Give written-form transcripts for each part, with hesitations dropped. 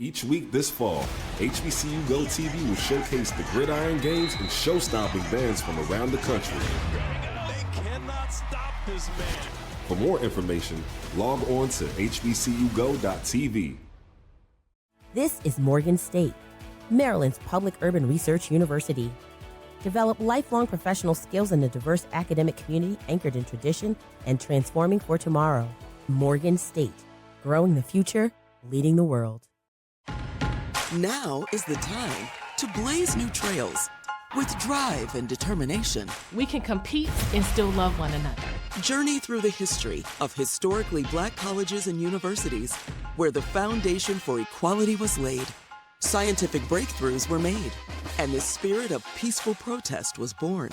Each week this fall, HBCU Go TV will showcase the gridiron games and show-stopping bands from around the country. They cannot stop this man. For more information, log on to hbcugo.tv. This is Morgan State, Maryland's public urban research university. Develop lifelong professional skills in a diverse academic community anchored in tradition and transforming for tomorrow. Morgan State, growing the future, leading the world. Now is the time to blaze new trails. With drive and determination, we can compete and still love one another. Journey through the history of historically Black colleges and universities where the foundation for equality was laid, scientific breakthroughs were made, and the spirit of peaceful protest was born.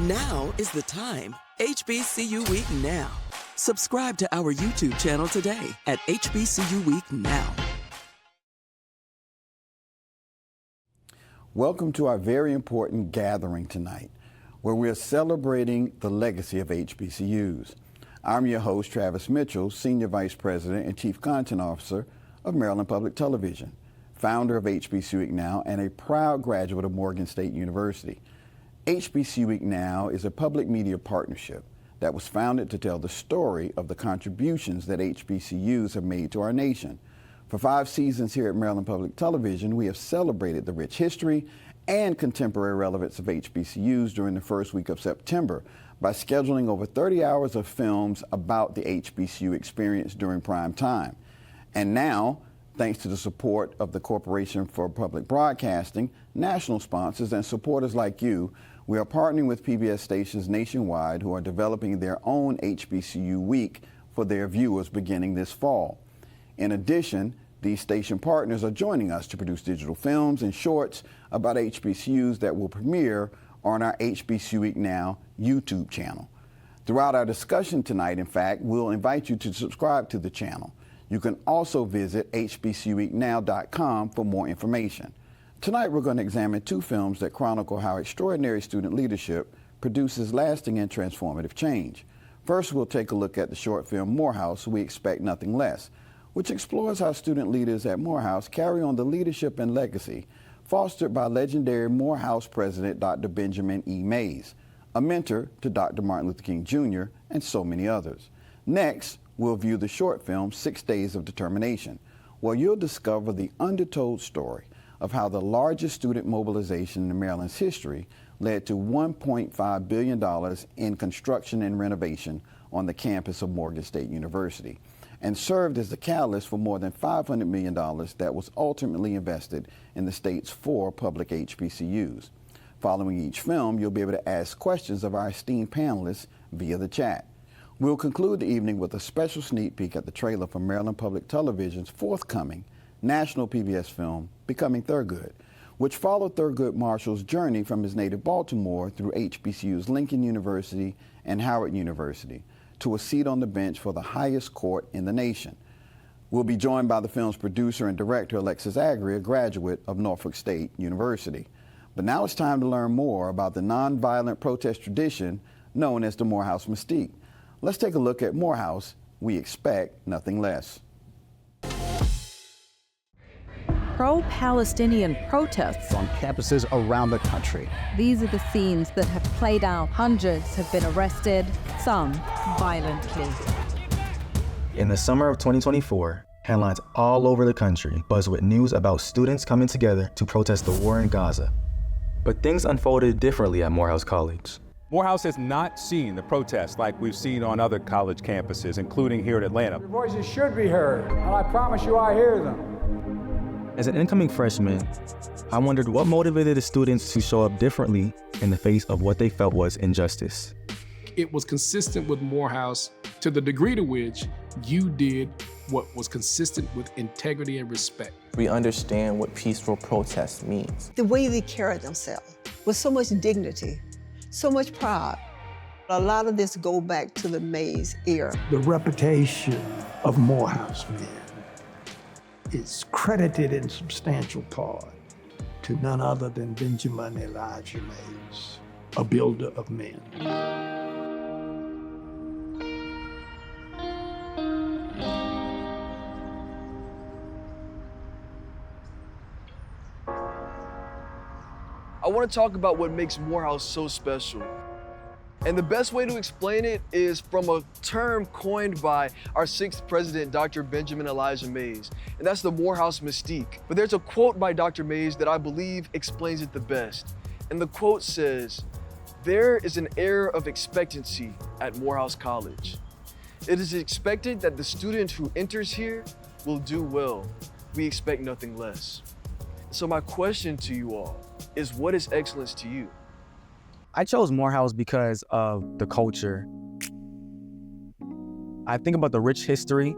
Now is the time. HBCU Week Now. Subscribe to our YouTube channel today at HBCU Week Now. Welcome to our very important gathering tonight, where we are celebrating the legacy of HBCUs. I'm your host, Travis Mitchell, Senior Vice President and Chief Content Officer of Maryland Public Television, founder of HBCU Week Now, and a proud graduate of Morgan State University. HBCU Week Now is a public media partnership that was founded to tell the story of the contributions that HBCUs have made to our nation. For 5 seasons here at Maryland Public Television, we have celebrated the rich history and contemporary relevance of HBCUs during the first week of September by scheduling over 30 hours of films about the HBCU experience during prime time. And now, thanks to the support of the Corporation for Public Broadcasting, national sponsors, and supporters like you, we are partnering with PBS stations nationwide who are developing their own HBCU week for their viewers beginning this fall. In addition, these station partners are joining us to produce digital films and shorts about HBCUs that will premiere on our HBCU Week Now YouTube channel. Throughout our discussion tonight, in fact, we'll invite you to subscribe to the channel. You can also visit hbcuweeknow.com for more information. Tonight, we're going to examine 2 films that chronicle how extraordinary student leadership produces lasting and transformative change. First, we'll take a look at the short film Morehouse, We Expect Nothing Less, which explores how student leaders at Morehouse carry on the leadership and legacy fostered by legendary Morehouse president Dr. Benjamin E. Mays, a mentor to Dr. Martin Luther King Jr. and so many others. Next, we'll view the short film 6 Days of Determination, where you'll discover the undertold story of how the largest student mobilization in Maryland's history led to $1.5 billion in construction and renovation on the campus of Morgan State University, and served as the catalyst for more than $500 million that was ultimately invested in the state's 4 public HBCUs. Following each film, you'll be able to ask questions of our esteemed panelists via the chat. We'll conclude the evening with a special sneak peek at the trailer for Maryland Public Television's forthcoming national PBS film, Becoming Thurgood, which followed Thurgood Marshall's journey from his native Baltimore through HBCU's Lincoln University and Howard University, to a seat on the bench for the highest court in the nation. We'll be joined by the film's producer and director, Alexis Agri, a graduate of Norfolk State University. But now it's time to learn more about the nonviolent protest tradition known as the Morehouse Mystique. Let's take a look at Morehouse, We Expect Nothing Less. Pro-Palestinian protests on campuses around the country. These are the scenes that have played out. Hundreds have been arrested, some violently. In the summer of 2024, headlines all over the country buzzed with news about students coming together to protest the war in Gaza. But things unfolded differently at Morehouse College. Morehouse has not seen the protests like we've seen on other college campuses, including here at Atlanta. Your voices should be heard, and I promise you I hear them. As an incoming freshman, I wondered what motivated the students to show up differently in the face of what they felt was injustice. It was consistent with Morehouse to the degree to which you did what was consistent with integrity and respect. We understand what peaceful protest means. The way they carried themselves with so much dignity, so much pride. A lot of this go back to the Mays era. The reputation of Morehouse men is credited in substantial part to none other than Benjamin Elijah Mays, a builder of men. I want to talk about what makes Morehouse so special. And the best way to explain it is from a term coined by our 6th president, Dr. Benjamin Elijah Mays, and that's the Morehouse mystique. But there's a quote by Dr. Mays that I believe explains it the best. And the quote says, "There is an air of expectancy at Morehouse College. It is expected that the student who enters here will do well. We expect nothing less." So my question to you all is, what is excellence to you? I chose Morehouse because of the culture. I think about the rich history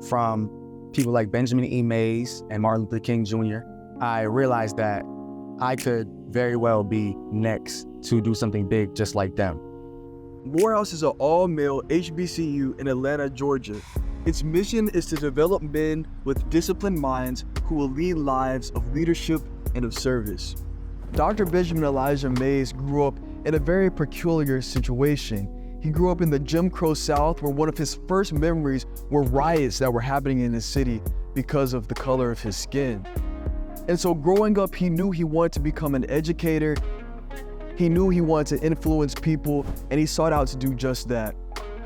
from people like Benjamin E. Mays and Martin Luther King Jr. I realized that I could very well be next to do something big just like them. Morehouse is an all-male HBCU in Atlanta, Georgia. Its mission is to develop men with disciplined minds who will lead lives of leadership and of service. Dr. Benjamin Elijah Mays grew up in a very peculiar situation. He grew up in the Jim Crow South, where one of his first memories were riots that were happening in his city because of the color of his skin. And so growing up, he knew he wanted to become an educator. He knew he wanted to influence people, and he sought out to do just that.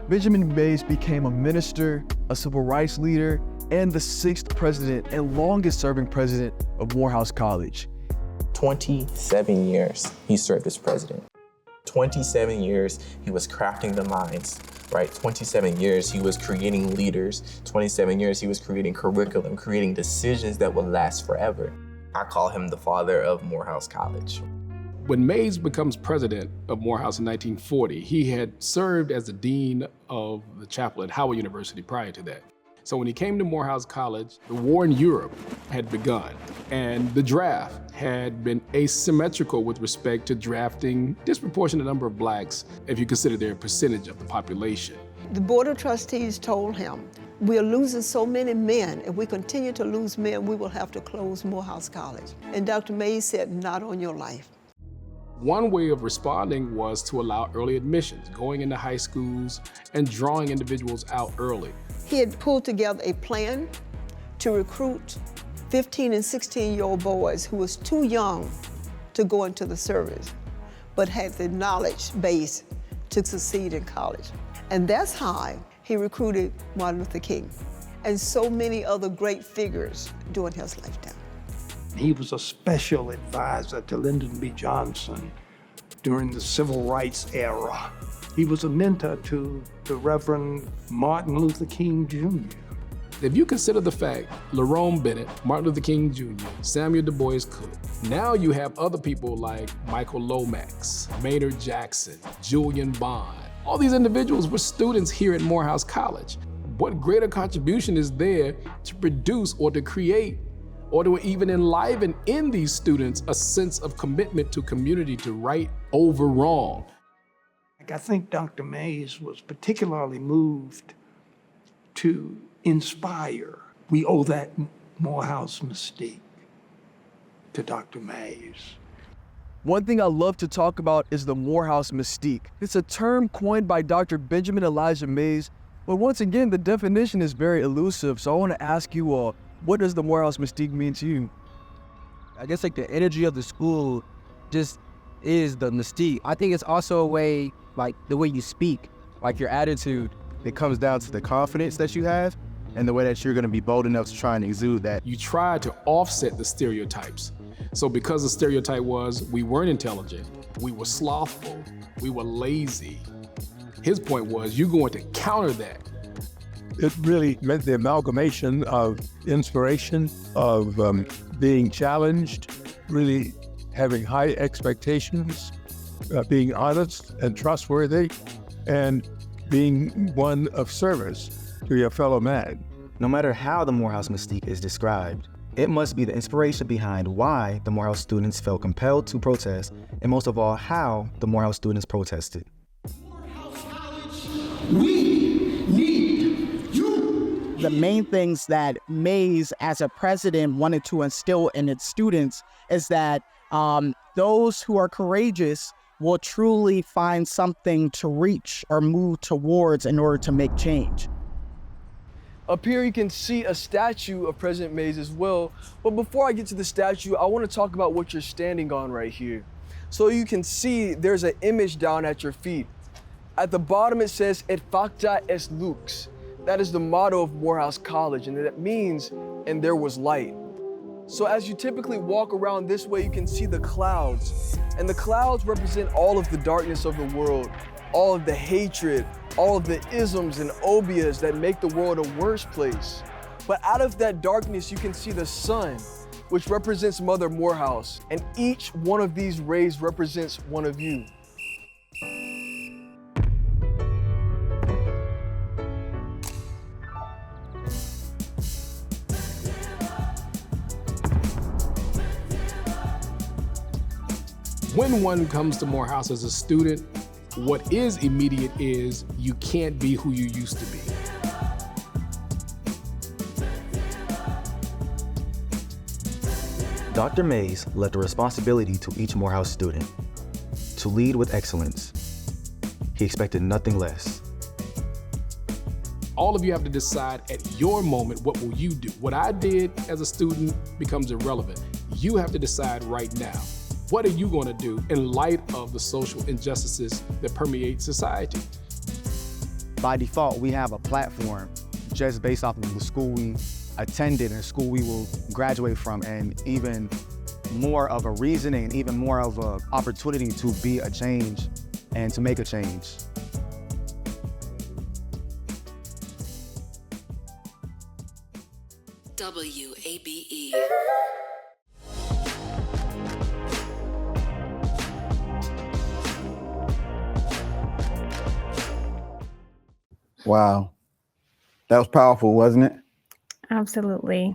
Benjamin Mays became a minister, a civil rights leader, and the 6th president and longest serving president of Morehouse College. 27 years he served as president. 27 years he was crafting the minds, right? 27 years he was creating leaders. 27 years he was creating curriculum, creating decisions that will last forever. I call him the father of Morehouse College. When Mays becomes president of Morehouse in 1940, he had served as the dean of the chapel at Howard University prior to that. So when he came to Morehouse College, the war in Europe had begun, and the draft had been asymmetrical with respect to drafting disproportionate number of blacks if you consider their percentage of the population. The Board of Trustees told him, "We are losing so many men. If we continue to lose men, we will have to close Morehouse College." And Dr. Mays said, "Not on your life." One way of responding was to allow early admissions, going into high schools and drawing individuals out early. He had pulled together a plan to recruit 15 and 16-year-old boys who was too young to go into the service, but had the knowledge base to succeed in college. And that's how he recruited Martin Luther King and so many other great figures during his lifetime. He was a special advisor to Lyndon B. Johnson during the Civil Rights era. He was a mentor to the Reverend Martin Luther King Jr. If you consider the fact, Lerone Bennett, Martin Luther King Jr., Samuel Du Bois Cook, now you have other people like Michael Lomax, Maynard Jackson, Julian Bond. All these individuals were students here at Morehouse College. What greater contribution is there to produce or to create or to even enliven in these students a sense of commitment to community, to right over wrong? I think Dr. Mays was particularly moved to inspire. We owe that Morehouse mystique to Dr. Mays. One thing I love to talk about is the Morehouse mystique. It's a term coined by Dr. Benjamin Elijah Mays, but once again, the definition is very elusive. So I want to ask you all, what does the Morehouse mystique mean to you? I guess like the energy of the school just is the mystique. I think it's also a way, like the way you speak, like your attitude. It comes down to the confidence that you have and the way that you're going to be bold enough to try and exude that. You try to offset the stereotypes. So because the stereotype was we weren't intelligent, we were slothful, we were lazy, his point was you're going to counter that. It really meant the amalgamation of inspiration, of being challenged, really having high expectations, being honest and trustworthy, and being one of service to your fellow man. No matter how the Morehouse mystique is described, it must be the inspiration behind why the Morehouse students felt compelled to protest, and most of all, how the Morehouse students protested. We need you. The main things that Mays, as a president, wanted to instill in its students is that those who are courageous will truly find something to reach or move towards in order to make change. Up here you can see a statue of President Mays as well. But before I get to the statue, I want to talk about what you're standing on right here. So you can see there's an image down at your feet. At the bottom it says, Et facta est lux. That is the motto of Morehouse College, and that means, and there was light. So as you typically walk around this way, you can see the clouds. And the clouds represent all of the darkness of the world, all of the hatred, all of the isms and obias that make the world a worse place. But out of that darkness, you can see the sun, which represents Mother Morehouse. And each one of these rays represents one of you. When one comes to Morehouse as a student, what is immediate is you can't be who you used to be. Dr. Mays left a responsibility to each Morehouse student to lead with excellence. He expected nothing less. All of you have to decide at your moment, what will you do? What I did as a student becomes irrelevant. You have to decide right now. What are you going to do in light of the social injustices that permeate society? By default, we have a platform just based off of the school we attended and the school we will graduate from, and even more of a reasoning, and even more of an opportunity to be a change and to make a change. WABE. Wow. That was powerful, wasn't it? Absolutely.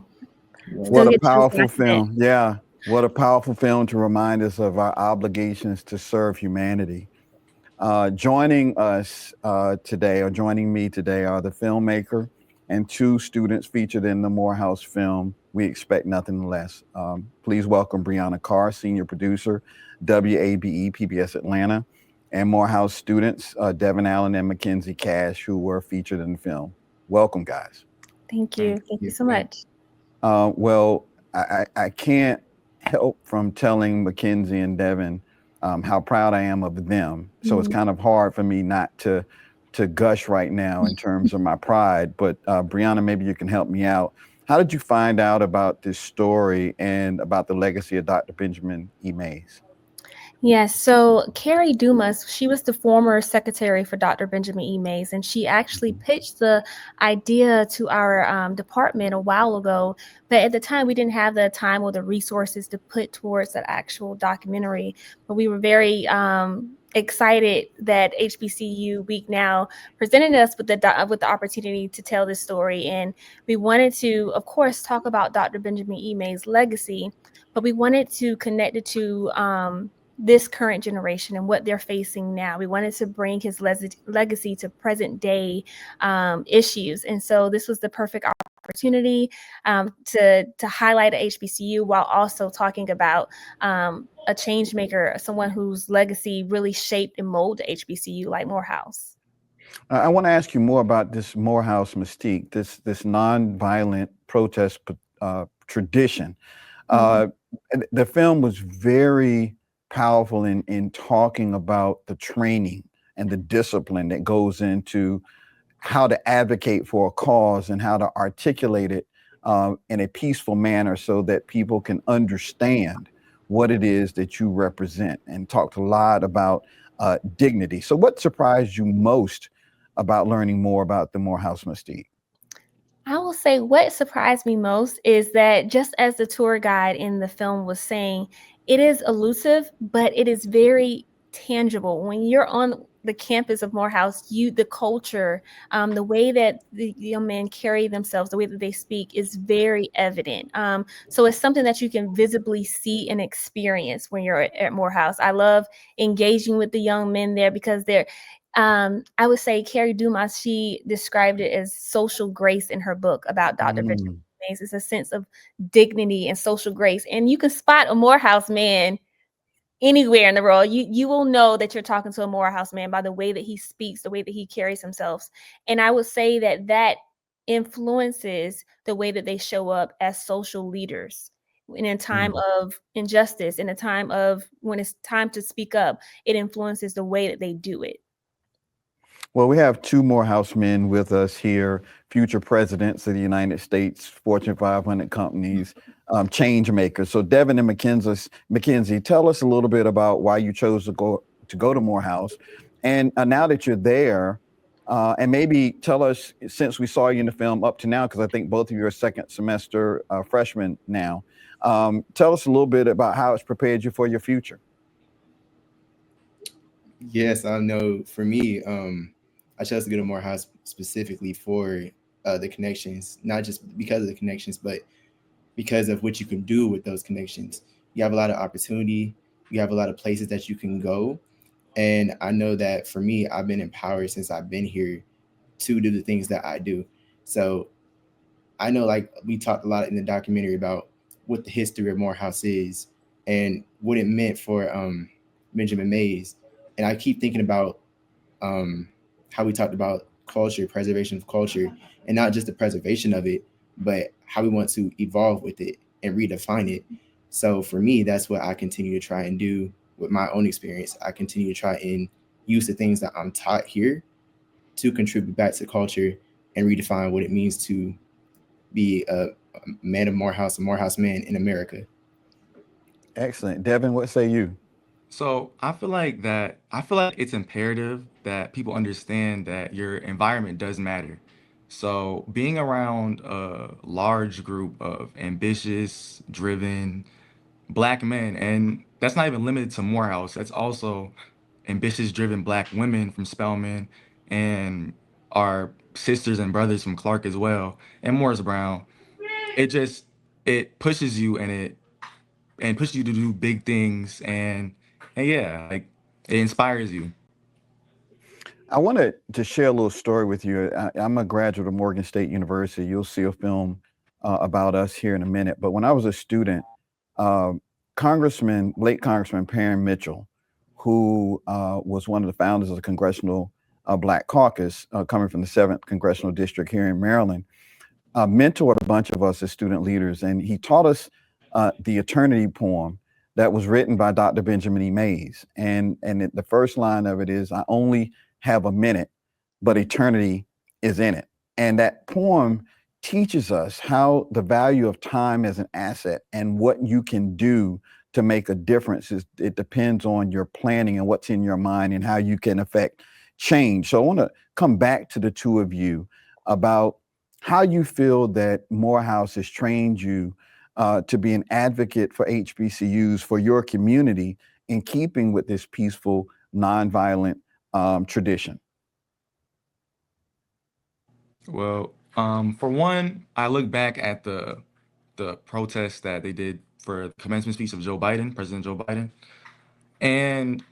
What a powerful film. Yeah. What a powerful film to remind us of our obligations to serve humanity. Joining us today, or joining me today, are the filmmaker and two students featured in the Morehouse film, We Expect Nothing Less. Please welcome Brianna Carr, senior producer, WABE PBS Atlanta, and Morehouse students, Devin Allen and Mackenzie Cash, who were featured in the film. Welcome, guys. Thank you. Thank you so much. Well, I can't help from telling Mackenzie and Devin how proud I am of them. So it's kind of hard for me not to gush right now in terms of my pride. But Brianna, maybe you can help me out. How did you find out about this story and about the legacy of Dr. Benjamin E. Mays? Yes, so Carrie Dumas, she was the former secretary for Dr. Benjamin E. Mays, and she actually pitched the idea to our department a while ago. But at the time, we didn't have the time or the resources to put towards that actual documentary. But we were very excited that HBCU Week Now presented us with the opportunity to tell this story. And we wanted to, of course, talk about Dr. Benjamin E. Mays' legacy, but we wanted to connect it to this current generation and what they're facing now. We wanted to bring his legacy to present day issues. And so this was the perfect opportunity to highlight a HBCU while also talking about a change maker, someone whose legacy really shaped and molded HBCU like Morehouse. I want to ask you more about this Morehouse mystique, this nonviolent protest tradition. The film was very powerful in talking about the training and the discipline that goes into how to advocate for a cause and how to articulate it in a peaceful manner so that people can understand what it is that you represent, and talked a lot about dignity. So what surprised you most about learning more about the Morehouse mystique? I will say what surprised me most is that, just as the tour guide in the film was saying, it is elusive, but it is very tangible. When you're on the campus of Morehouse, the culture, the way that the young men carry themselves, the way that they speak is very evident. So it's something that you can visibly see and experience when you're at Morehouse. I love engaging with the young men there because they're I would say Carrie Dumas, she described it as social grace in her book about Dr. Benjamin Mays. It's a sense of dignity and social grace. And you can spot a Morehouse man anywhere in the world. You will know that you're talking to a Morehouse man by the way that he speaks, the way that he carries himself. And I would say that influences the way that they show up as social leaders. In a time of injustice, in a time of when it's time to speak up, it influences the way that they do it. Well, we have two Morehouse men with us here, future presidents of the United States, Fortune 500 companies, change makers. So Devin and Mackenzie, tell us a little bit about why you chose to go to Morehouse. And now that you're there, and maybe tell us, since we saw you in the film up to now, because I think both of you are second semester freshmen now, tell us a little bit about how it's prepared you for your future. Yes, I know for me, I chose to go to Morehouse specifically for the connections, not just because of the connections, but because of what you can do with those connections. You have a lot of opportunity. You have a lot of places that you can go. And I know that for me, I've been empowered since I've been here to do the things that I do. So I know, like we talked a lot in the documentary about what the history of Morehouse is and what it meant for Benjamin Mays. And I keep thinking about how we talked about culture, preservation of culture, and not just the preservation of it, but how we want to evolve with it and redefine it. So for me, that's what I continue to try and do with my own experience. I continue to try and use the things that I'm taught here to contribute back to culture and redefine what it means to be a man of Morehouse, a Morehouse man in America. Excellent. Devin, what say you? So I feel like it's imperative that people understand that your environment does matter. So being around a large group of ambitious, driven Black men, and that's not even limited to Morehouse. That's also ambitious, driven Black women from Spelman, and our sisters and brothers from Clark as well, and Morris Brown. It just it pushes you and pushes you to do big things, and yeah, like it inspires you. I wanted to share a little story with you. I'm a graduate of Morgan State University. You'll see a film about us here in a minute. But when I was a student, uh, late Congressman Perrin Mitchell, who was one of the founders of the Congressional Black Caucus, coming from the 7th Congressional District here in Maryland, mentored a bunch of us as student leaders. And he taught us the Eternity poem that was written by Dr. Benjamin E. Mays. And the first line of it is, "I only have a minute, but eternity is in it." And that poem teaches us how the value of time as an asset and what you can do to make a difference. It depends on your planning and what's in your mind and how you can affect change. So I want to come back to the two of you about how you feel that Morehouse has trained you to be an advocate for HBCUs, for your community, in keeping with this peaceful, nonviolent tradition. Well, for one, I look back at the protests that they did for the commencement speech of President Joe Biden, and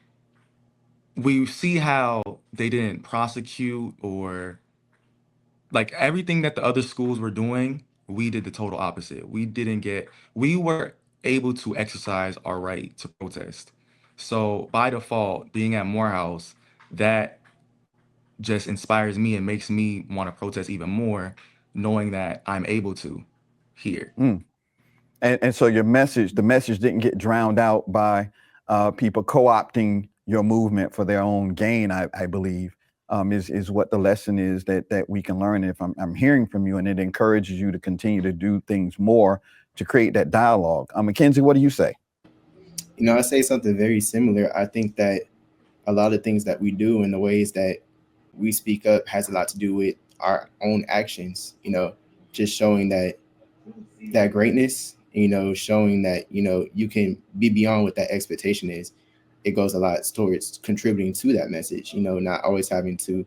we see how they didn't prosecute or like everything that the other schools were doing. We did the total opposite. We were able to exercise our right to protest. So by default, being at Morehouse, that just inspires me and makes me want to protest even more, knowing that I'm able to here. And so the message didn't get drowned out by people co-opting your movement for their own gain, I believe, is what the lesson is that we can learn. If I'm hearing from you, and it encourages you to continue to do things more to create that dialogue. Mackenzie, what do you say? I say something very similar. I think that a lot of things that we do and the ways that we speak up has a lot to do with our own actions, just showing that greatness, showing that, you can be beyond what that expectation is. It goes a lot towards contributing to that message, not always having to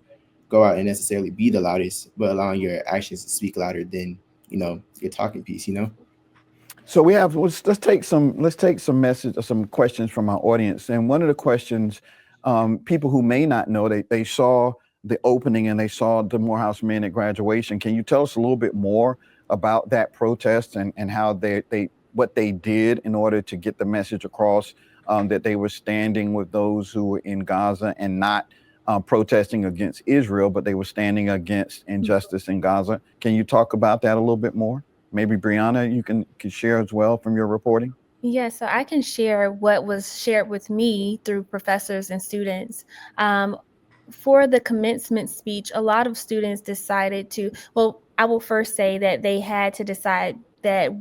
go out and necessarily be the loudest, but allowing your actions to speak louder than, your talking piece, So let's take some questions from our audience. And one of the questions, people who may not know, they saw the opening and they saw the Morehouse men at graduation. Can you tell us a little bit more about that protest and how what they did in order to get the message across, that they were standing with those who were in Gaza and not protesting against Israel, but they were standing against injustice in Gaza. Can you talk about that a little bit more? Maybe Brianna, you can share as well from your reporting. Yeah, so I can share what was shared with me through professors and students. For the commencement speech, a lot of students decided to, well, I will first say that they had to decide that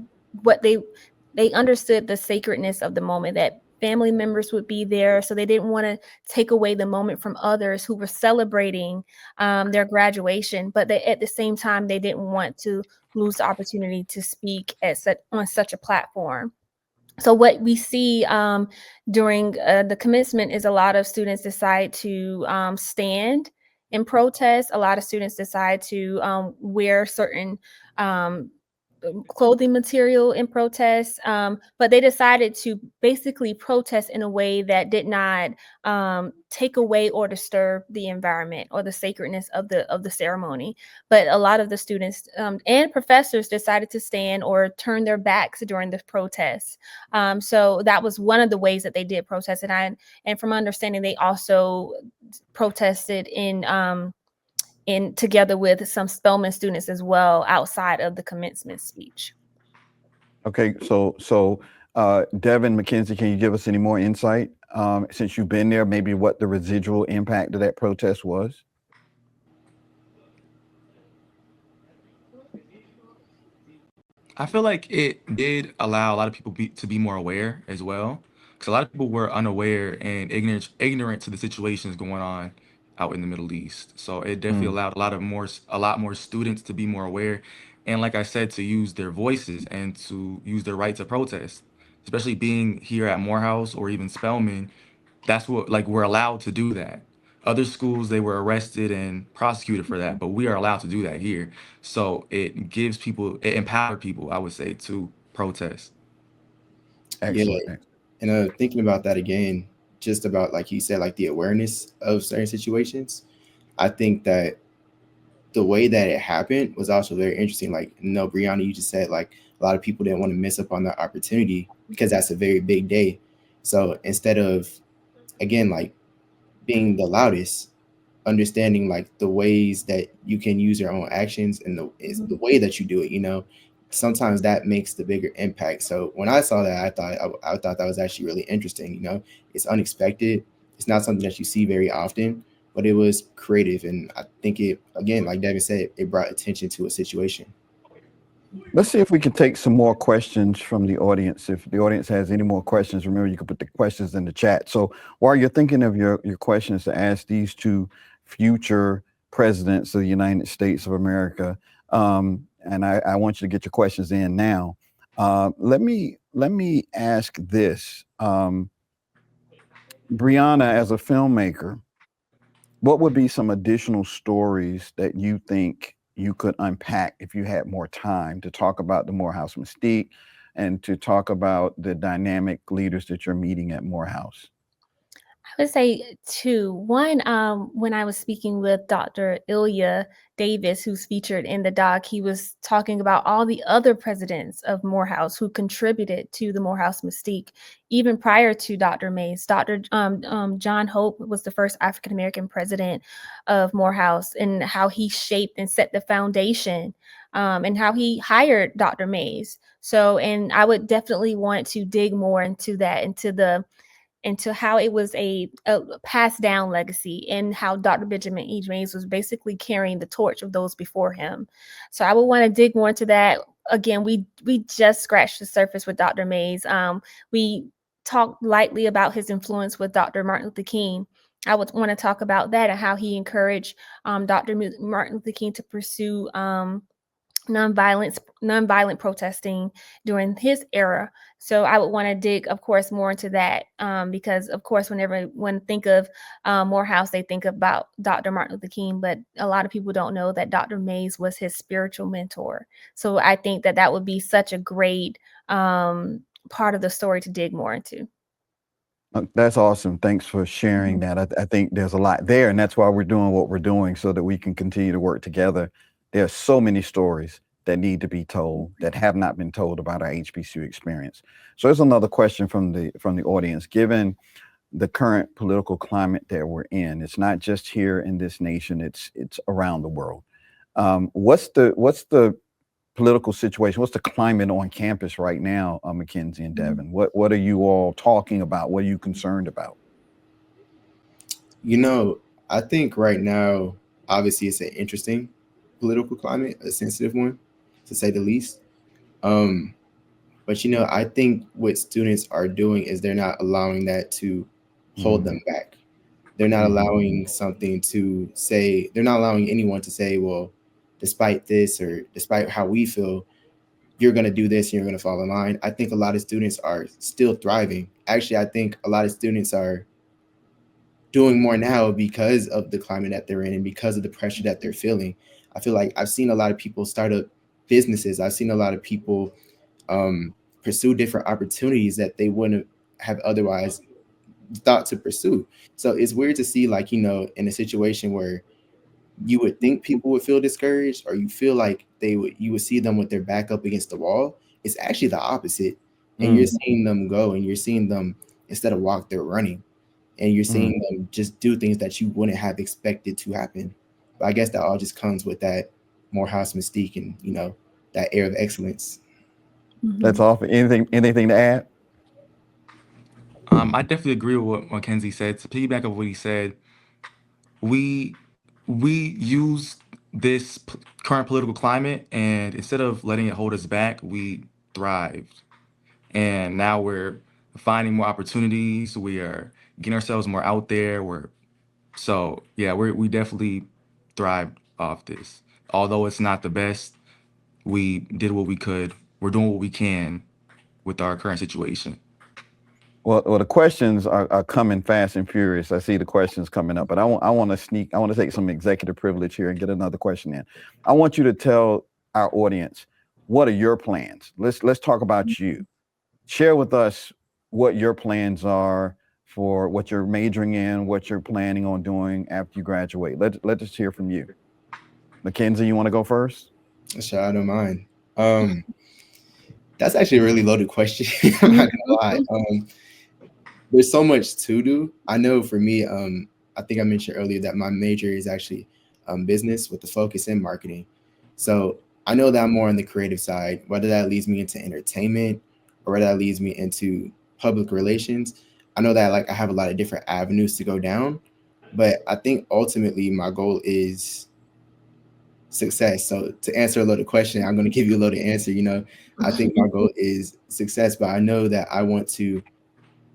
what they understood the sacredness of the moment, that family members would be there, so they didn't want to take away the moment from others who were celebrating their graduation, but they, at the same time, they didn't want to lose the opportunity to speak on such a platform. So what we see during the commencement is a lot of students decide to stand in protest. A lot of students decide to wear certain clothing material in protest, but they decided to basically protest in a way that did not take away or disturb the environment or the sacredness of the ceremony. But a lot of the students and professors decided to stand or turn their backs during the protests. So that was one of the ways that they did protest. And from understanding, they also protested in together with some Spelman students as well outside of the commencement speech. Okay, so Devin McKenzie, can you give us any more insight since you've been there, maybe what the residual impact of that protest was? I feel like it did allow a lot of people to be more aware as well, because a lot of people were unaware and ignorant to the situations going on out in the Middle East. So it definitely allowed a lot more students to be more aware, and like I said, to use their voices and to use their right to protest. Especially being here at Morehouse or even Spelman, that's what, like, we're allowed to do that. Other schools, they were arrested and prosecuted for that, but we are allowed to do that here. So it gives people, it empowered people, I would say, to protest. Excellent. Yeah, and thinking about that again, just about like you said, like the awareness of certain situations. I think that the way that it happened was also very interesting. Like, Brianna, you just said like a lot of people didn't want to miss up on that opportunity because that's a very big day. So instead of, again, like being the loudest, understanding like the ways that you can use your own actions and the way that you do it, sometimes that makes the bigger impact. So when I saw that, I thought that was actually really interesting. It's unexpected. It's not something that you see very often, but it was creative. And I think it, again, like Devin said, it brought attention to a situation. Let's see if we can take some more questions from the audience. If the audience has any more questions, remember you can put the questions in the chat. So while you're thinking of your questions to ask these two future presidents of the United States of America, and I want you to get your questions in now. Let me ask this. Brianna, as a filmmaker, what would be some additional stories that you think you could unpack if you had more time to talk about the Morehouse mystique and to talk about the dynamic leaders that you're meeting at Morehouse? I would say two. One, when I was speaking with Dr. Ilya Davis, who's featured in the doc, he was talking about all the other presidents of Morehouse who contributed to the Morehouse mystique, even prior to Dr. Mays. Dr. John Hope was the first African-American president of Morehouse, and how he shaped and set the foundation, and how he hired Dr. Mays. So, and I would definitely want to dig more into that, into how it was a passed down legacy, and how Dr. Benjamin E. Mays was basically carrying the torch of those before him. So I would want to dig more into that. Again, we just scratched the surface with Dr. Mays. We talked lightly about his influence with Dr. Martin Luther King. I would want to talk about that and how he encouraged Dr. Martin Luther King to pursue nonviolent protesting during his era. So I would want to dig, of course, more into that, because, of course, whenever one think of Morehouse, they think about Dr. Martin Luther King, but a lot of people don't know that Dr. Mays was his spiritual mentor. So I think that that would be such a great part of the story to dig more into. That's awesome. Thanks for sharing that. I think there's a lot there, and that's why we're doing what we're doing, so that we can continue to work together. There are so many stories that need to be told that have not been told about our HBCU experience. So there's another question from the audience. Given the current political climate that we're in. It's not just here in this nation, it's around the world. What's the political situation? What's the climate on campus right now, Mackenzie and Devin? What are you all talking about? What are you concerned about? You know, I think right now, obviously, it's an interesting political climate, a sensitive one, to say the least. But you know, I think what students are doing is they're not allowing that to hold them back. They're not allowing something to say, they're not allowing anyone to say, well, despite this or despite how we feel, you're going to do this and you're going to fall in line. I think a lot of students are still thriving. Actually, I think a lot of students are doing more now because of the climate that they're in and because of the pressure that they're feeling. I feel like I've seen a lot of people start up businesses. I've seen a lot of people pursue different opportunities that they wouldn't have otherwise thought to pursue. So it's weird to see, like, you know, in a situation where you would think people would feel discouraged, or you feel like you would see them with their back up against the wall. It's actually the opposite. And you're seeing them go, and you're seeing them, instead of walk, they're running. And you're seeing them just do things that you wouldn't have expected to happen. But I guess that all just comes with that Morehouse mystique and, you know, that air of excellence. That's awesome. Anything to add? I definitely agree with what Mackenzie said. To piggyback on what he said, we use this current political climate, and instead of letting it hold us back, we thrived. And now we're finding more opportunities. We are getting ourselves more out there. We definitely thrived off this. Although it's not the best, we did what we could. We're doing what we can with our current situation. Well, the questions are coming fast and furious. I see the questions coming up, but I want to take some executive privilege here and get another question in. I want you to tell our audience, what are your plans? Let's talk about you. Share with us what your plans are for what you're majoring in, what you're planning on doing after you graduate. Let's just hear from you. Mackenzie, you want to go first? Sure, I don't mind. That's actually a really loaded question. I'm not gonna lie. There's so much to do. I know for me, I think I mentioned earlier that my major is actually business with the focus in marketing. So I know that I'm more on the creative side, whether that leads me into entertainment or whether that leads me into public relations. I know that, like, I have a lot of different avenues to go down, but I think ultimately my goal is success. So to answer a loaded question, I'm going to give you a loaded answer. You know, I think my goal is success, but I know that I want to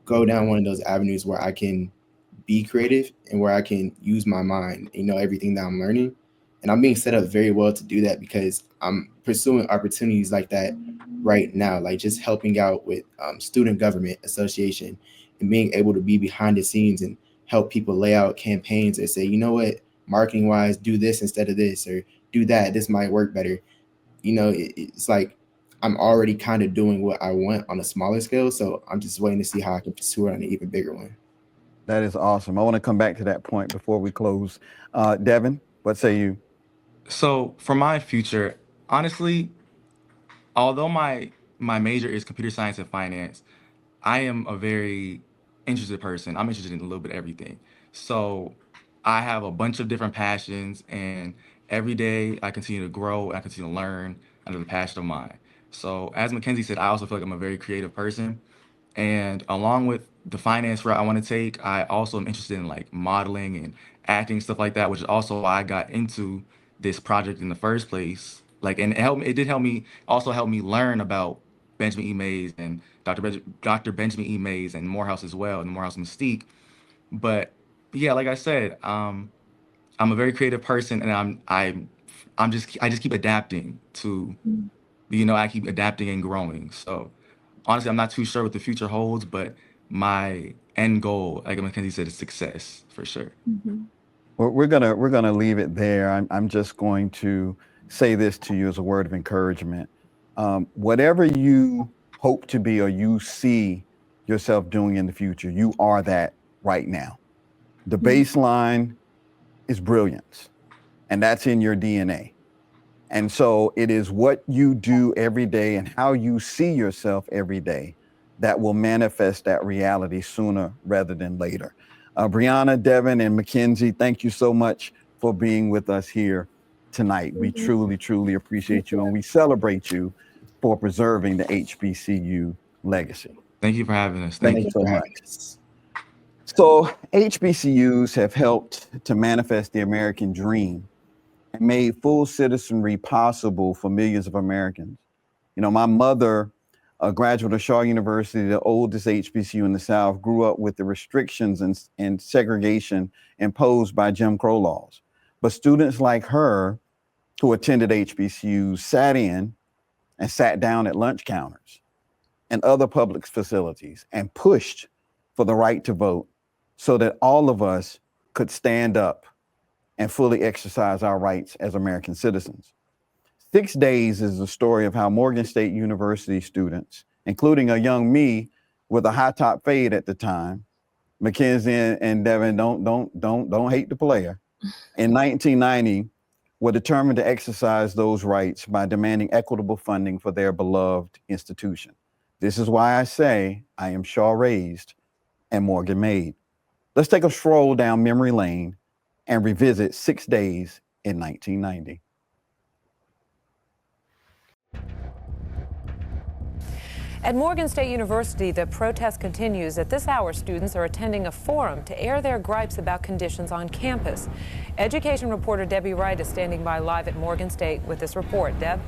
go down one of those avenues where I can be creative and where I can use my mind, you know, everything that I'm learning. And I'm being set up very well to do that because I'm pursuing opportunities like that right now, like just helping out with student government association and being able to be behind the scenes and help people lay out campaigns and say, you know what, marketing wise, do this instead of this, or do that. This might work better. You know, it's like I'm already kind of doing what I want on a smaller scale. So I'm just waiting to see how I can pursue it on an even bigger one. That is awesome. I want to come back to that point before we close. Devin, what say you? So for my future, honestly, although my major is computer science and finance, I am a very interested person. I'm interested in a little bit of everything. So I have a bunch of different passions, and every day I continue to grow, I continue to learn under the passion of mine. So as Mackenzie said, I also feel like I'm a very creative person. And along with the finance route I want to take, I also am interested in like modeling and acting, stuff like that, which is also why I got into this project in the first place. Like, and it did help me learn about Benjamin E. Mays and Dr. Benjamin E. Mays and Morehouse as well, and Morehouse Mystique. But yeah, like I said, I'm a very creative person, and I just keep adapting to, I keep adapting and growing. So honestly, I'm not too sure what the future holds, but my end goal, like Mackenzie said, is success for sure. Well, we're gonna leave it there. I'm just going to say this to you as a word of encouragement. Whatever you hope to be or you see yourself doing in the future, you are that right now. The baseline is brilliance, and that's in your DNA. And so it is what you do every day and how you see yourself every day that will manifest that reality sooner rather than later. Brianna, Devin, and Mackenzie, thank you so much for being with us here tonight. We truly, truly appreciate you, and we celebrate you for preserving the HBCU legacy. Thank you for having us. Thank you so much. So HBCUs have helped to manifest the American dream and made full citizenry possible for millions of Americans. You know, my mother, a graduate of Shaw University, the oldest HBCU in the South, grew up with the restrictions and segregation imposed by Jim Crow laws. But students like her who attended HBCUs sat in and sat down at lunch counters and other public facilities and pushed for the right to vote so that all of us could stand up and fully exercise our rights as American citizens. 6 Days is the story of how Morgan State University students, including a young me with a high top fade at the time, Mackenzie and Devin, don't hate the player, in 1990 were determined to exercise those rights by demanding equitable funding for their beloved institution. This is why I say I am Shaw raised and Morgan made. Let's take a stroll down memory lane and revisit 6 Days in 1990. At Morgan State University, the protest continues. At this hour, students are attending a forum to air their gripes about conditions on campus. Education reporter Debbie Wright is standing by live at Morgan State with this report. Deb?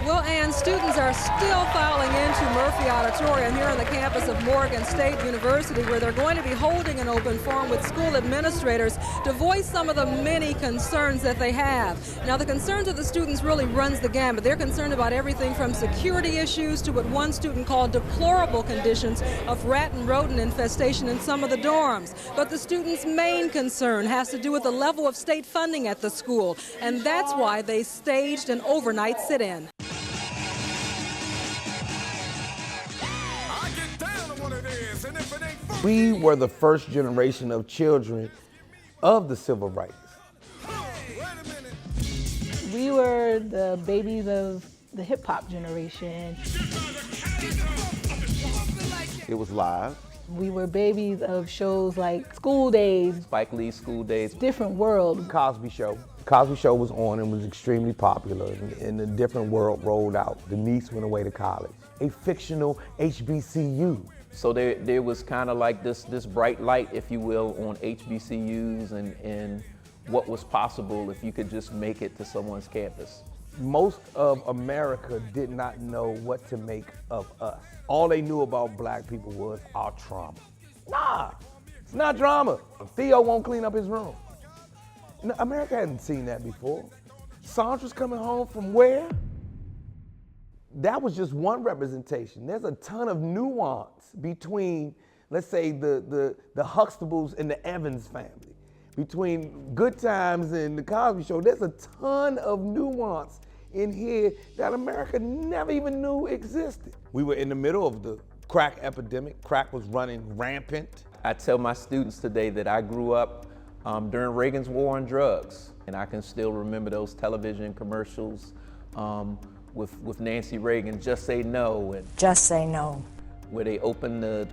Well, and students are still filing into Murphy Auditorium here on the campus of Morgan State University, where they're going to be holding an open forum with school administrators to voice some of the many concerns that they have. Now, the concerns of the students really runs the gamut. They're concerned about everything from security issues to what one student called deplorable conditions of rat and rodent infestation in some of the dorms. But the students' main concern has to do with the level of state funding at the school, and that's why they staged an overnight sit-in. We were the first generation of children of the civil rights. We were the babies of the hip-hop generation. It was live. We were babies of shows like School Days, Spike Lee's School Days, Different World. Cosby Show. Cosby Show was on and was extremely popular, and a Different World rolled out. Denise went away to college. A fictional HBCU. So there was kind of like this bright light, if you will, on HBCUs and what was possible if you could just make it to someone's campus. Most of America did not know what to make of us. All they knew about black people was our trauma. Nah, it's not drama. Theo won't clean up his room. No, America hadn't seen that before. Sandra's coming home from where? That was just one representation. There's a ton of nuance between, let's say, the Huxtables and the Evans family. Between Good Times and the Cosby Show, there's a ton of nuance in here that America never even knew existed. We were in the middle of the crack epidemic. Crack was running rampant. I tell my students today that I grew up during Reagan's war on drugs, and I can still remember those television commercials with Nancy Reagan, Just Say No. And Just Say No. Where they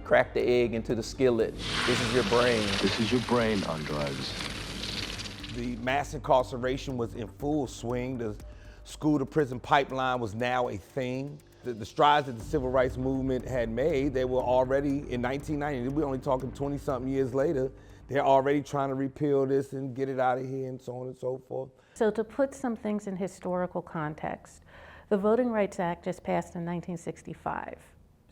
crack the egg into the skillet. This is your brain. This is your brain on drugs. The mass incarceration was in full swing. The school to prison pipeline was now a thing. The strides that the civil rights movement had made, they were already in 1990, we're only talking 20 something years later, they're already trying to repeal this and get it out of here and so on and so forth. So to put some things in historical context, the Voting Rights Act just passed in 1965.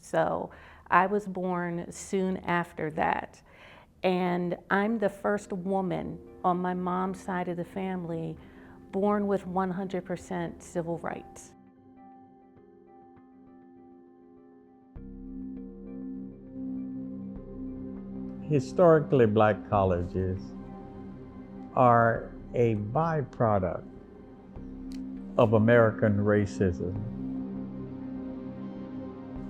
So I was born soon after that. And I'm the first woman on my mom's side of the family born with 100% civil rights. Historically, black colleges are a byproduct of American racism.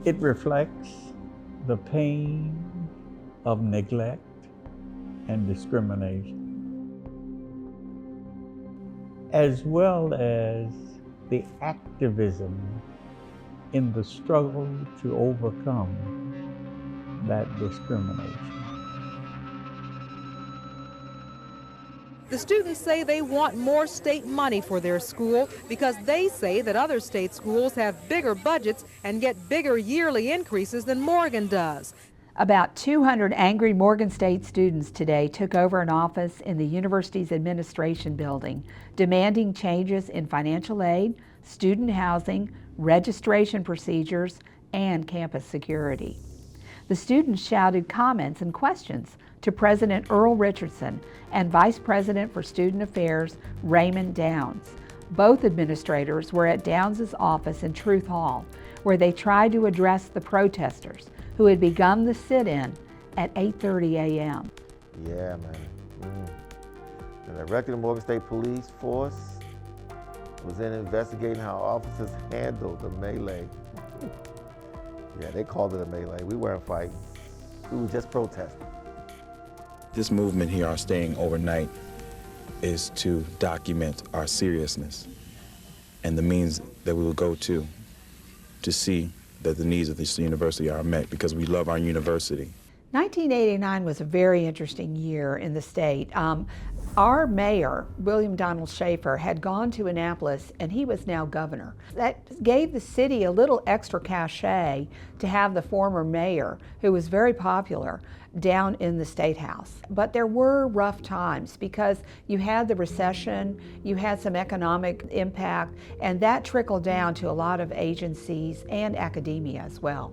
It reflects the pain of neglect and discrimination, as well as the activism in the struggle to overcome that discrimination. The students say they want more state money for their school because they say that other state schools have bigger budgets and get bigger yearly increases than Morgan does. About 200 angry Morgan State students today took over an office in the university's administration building, demanding changes in financial aid, student housing, registration procedures, and campus security. The students shouted comments and questions to President Earl Richardson and Vice President for Student Affairs Raymond Downs. Both administrators were at Downs' office in Truth Hall, where they tried to address the protesters who had begun the sit-in at 8:30 a.m. Yeah, man. The director of the Morgan State Police Force was in investigating how officers handled the melee. Yeah, they called it a melee. We weren't fighting. We were just protesting. This movement here, our staying overnight, is to document our seriousness and the means that we will go to see that the needs of this university are met, because we love our university. 1989 was a very interesting year in the state. Our mayor, William Donald Schaefer, had gone to Annapolis and he was now governor. That gave the city a little extra cachet to have the former mayor, who was very popular, down in the State House. But there were rough times because you had the recession, you had some economic impact, and that trickled down to a lot of agencies and academia as well.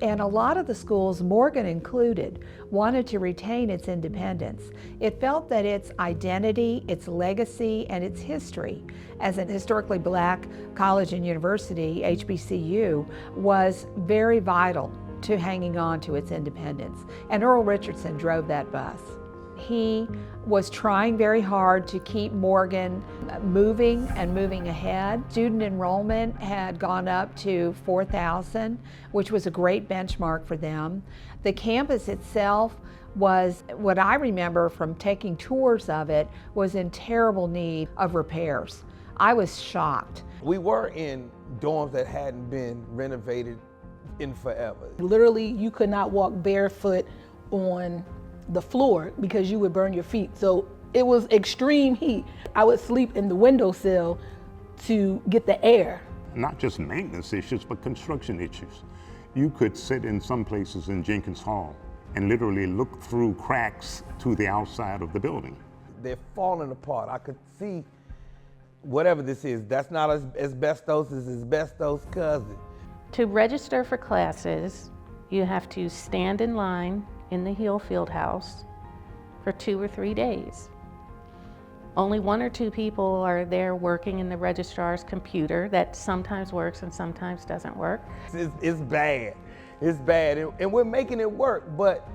And a lot of the schools, Morgan included, wanted to retain its independence. It felt that its identity, its legacy, and its history as an historically black college and university, HBCU, was very vital to hanging on to its independence. And Earl Richardson drove that bus. He was trying very hard to keep Morgan moving and moving ahead. Student enrollment had gone up to 4,000, which was a great benchmark for them. The campus itself was, what I remember from taking tours of it, was in terrible need of repairs. I was shocked. We were in dorms that hadn't been renovated in forever. Literally, you could not walk barefoot on the floor because you would burn your feet. So it was extreme heat. I would sleep in the windowsill to get the air. Not just maintenance issues, but construction issues. You could sit in some places in Jenkins Hall and literally look through cracks to the outside of the building. They're falling apart. I could see whatever this is. That's not asbestos, it's asbestos cousin. To register for classes, you have to stand in line in the Hill Fieldhouse for 2 or 3 days. Only 1 or 2 people are there working in the registrar's computer. That sometimes works and sometimes doesn't work. It's bad. It's bad. And we're making it work, but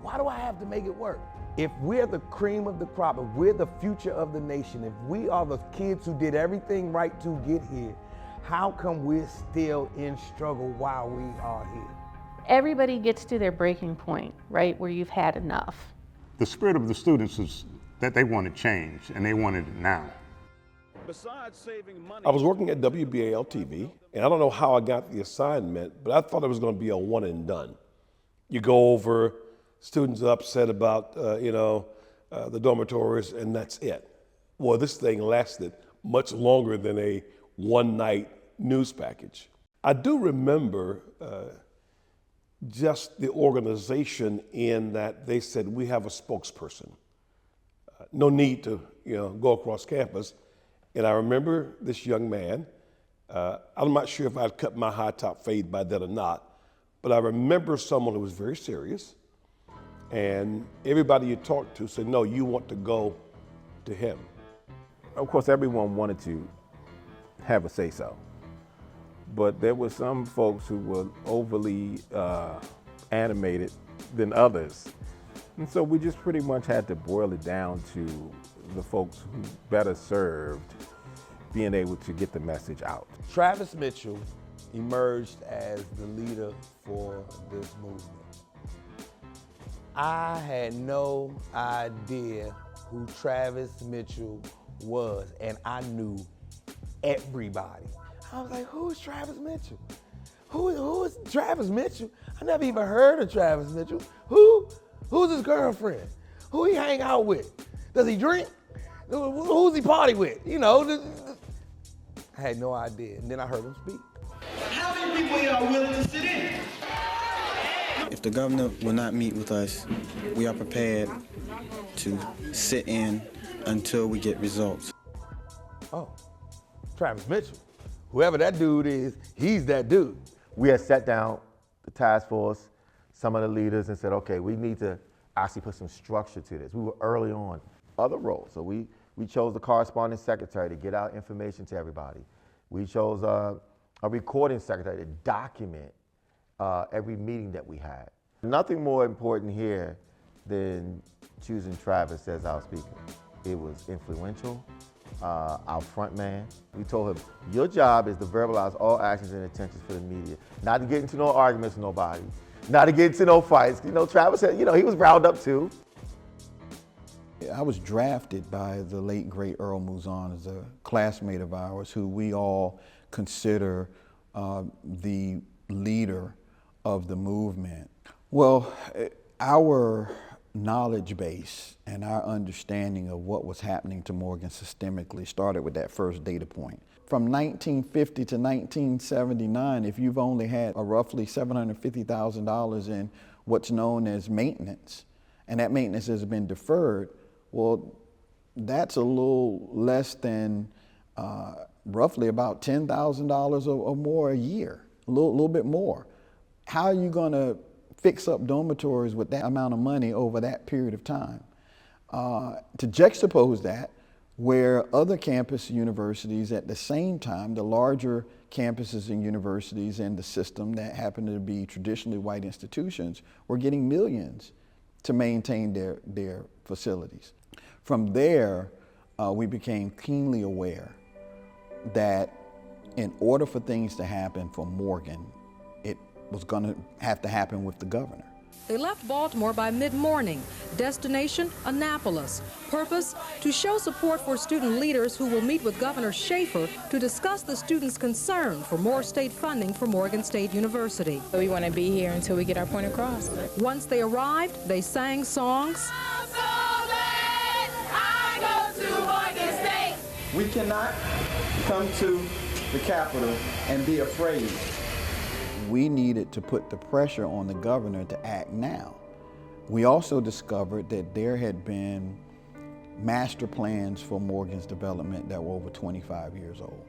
why do I have to make it work? If we're the cream of the crop, if we're the future of the nation, if we are the kids who did everything right to get here, how come we're still in struggle while we are here? Everybody gets to their breaking point, right, where you've had enough. The spirit of the students is that they wanted change, and they wanted it now. I was working at WBAL TV, and I don't know how I got the assignment, but I thought it was going to be a one and done. You go over, students are upset about, the dormitories, and that's it. Well, this thing lasted much longer than a one-night news package. I do remember just the organization in that they said, we have a spokesperson. No need to go across campus. And I remember this young man, I'm not sure if I'd cut my high top fade by then or not, but I remember someone who was very serious, and everybody you talked to said, no, you want to go to him. Of course, everyone wanted to have a say-so, but there were some folks who were overly animated than others. And so we just pretty much had to boil it down to the folks who better served being able to get the message out. Travis Mitchell emerged as the leader for this movement. I had no idea who Travis Mitchell was, and I knew everybody. I was like, who's Travis Mitchell? who is Travis Mitchell? I never even heard of Travis Mitchell. Who's his girlfriend? Who he hang out with? Does he drink? Who's he party with? You know, I had no idea. And then I heard him speak. How many people here are willing to sit in? If the governor will not meet with us, we are prepared to sit in until we get results. Oh, Travis Mitchell. Whoever that dude is, he's that dude. We had sat down, the task force, some of the leaders, and said, okay, we need to actually put some structure to this. We were early on other roles. So we chose the corresponding secretary to get out information to everybody. We chose a recording secretary to document every meeting that we had. Nothing more important here than choosing Travis as our speaker. It was influential, our front man. We told him, your job is to verbalize all actions and intentions for the media, not to get into no arguments with nobody, not to get into no fights. You know, Travis had, he was riled up too. I was drafted by the late, great Earl Muzon as a classmate of ours who we all consider the leader of the movement. Well, our knowledge base and our understanding of what was happening to Morgan systemically started with that first data point. From 1950 to 1979, if you've only had roughly $750,000 in what's known as maintenance, and that maintenance has been deferred, well, that's a little less than roughly about $10,000 or more a year, a little bit more. How are you going to fix up dormitories with that amount of money over that period of time? To juxtapose that, where other campus universities at the same time, the larger campuses and universities in the system that happen to be traditionally white institutions, were getting millions to maintain their facilities. From there, we became keenly aware that in order for things to happen for Morgan, it was going to have to happen with the governor. They left Baltimore by mid-morning. Destination, Annapolis. Purpose, to show support for student leaders who will meet with Governor Schaefer to discuss the students' concern for more state funding for Morgan State University. We want to be here until we get our point across. Once they arrived, they sang songs. We cannot come to the Capitol and be afraid. We needed to put the pressure on the governor to act now. We also discovered that there had been master plans for Morgan's development that were over 25 years old,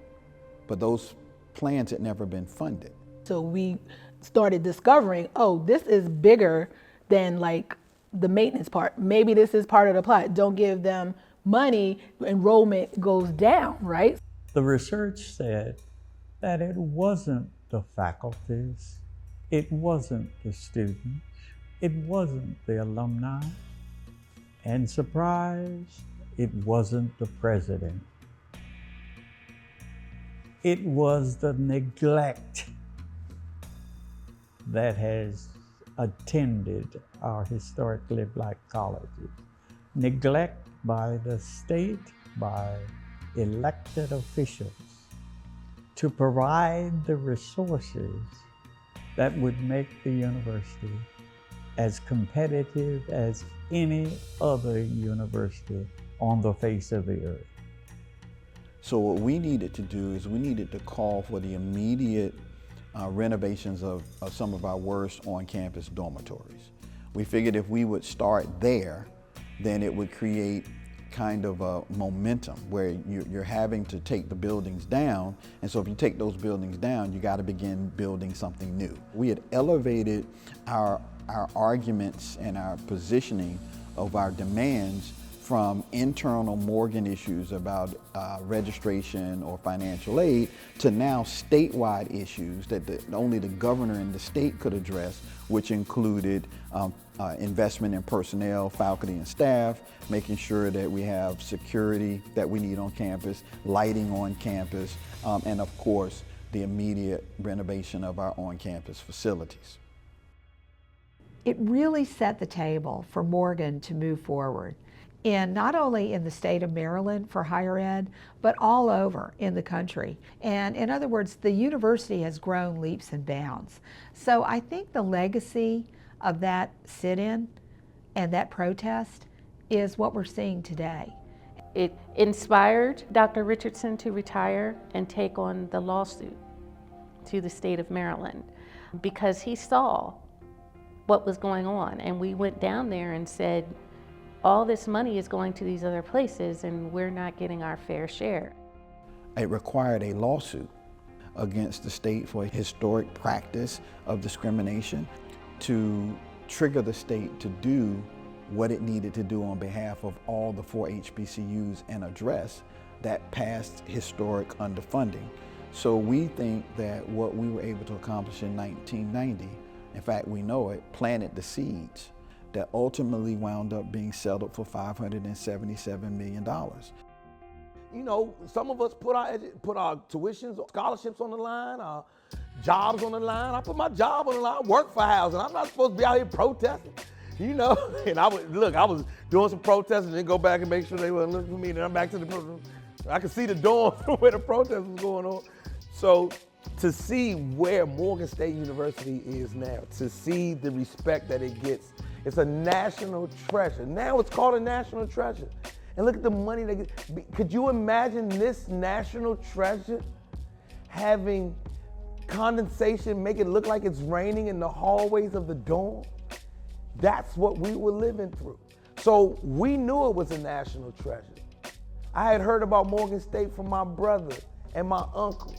but those plans had never been funded. So we started discovering, oh, this is bigger than like the maintenance part. Maybe this is part of the plot. Don't give them money, enrollment goes down, right? The research said that it wasn't the faculties, it wasn't the students, it wasn't the alumni, and surprise, it wasn't the president. It was the neglect that has attended our historically black colleges. Neglect by the state, by elected officials, to provide the resources that would make the university as competitive as any other university on the face of the earth. So what we needed to do is we needed to call for the immediate renovations of some of our worst on-campus dormitories. We figured if we would start there, then it would create kind of a momentum where you're having to take the buildings down, and so if you take those buildings down, you got to begin building something new. We had elevated our arguments and our positioning of our demands from internal Morgan issues about registration or financial aid to now statewide issues that only the governor and the state could address, which included investment in personnel, faculty and staff, making sure that we have security that we need on campus, lighting on campus, and of course, the immediate renovation of our on-campus facilities. It really set the table for Morgan to move forward. not only in the state of Maryland for higher ed, but all over in the country. And in other words, the university has grown leaps and bounds. So I think the legacy of that sit-in and that protest is what we're seeing today. It inspired Dr. Richardson to retire and take on the lawsuit to the state of Maryland because he saw what was going on. And we went down there and said, all this money is going to these other places and we're not getting our fair share. It required a lawsuit against the state for a historic practice of discrimination to trigger the state to do what it needed to do on behalf of all the 4 HBCUs and address that past historic underfunding. So we think that what we were able to accomplish in 1990, in fact we know it, planted the seeds that ultimately wound up being settled for $577 million. You know, some of us put our tuitions, scholarships on the line, our jobs on the line. I put my job on the line, I work for housing. I'm not supposed to be out here protesting, you know? And I was doing some protesting and then go back and make sure they weren't looking for me. Then I'm back to the protest. I could see the dorm from where the protest was going on. So to see where Morgan State University is now, to see the respect that it gets, it's a national treasure. Now it's called a national treasure. And look at the money they get. Could you imagine this national treasure having condensation, make it look like it's raining in the hallways of the dorm? That's what we were living through. So we knew it was a national treasure. I had heard about Morgan State from my brother and my uncle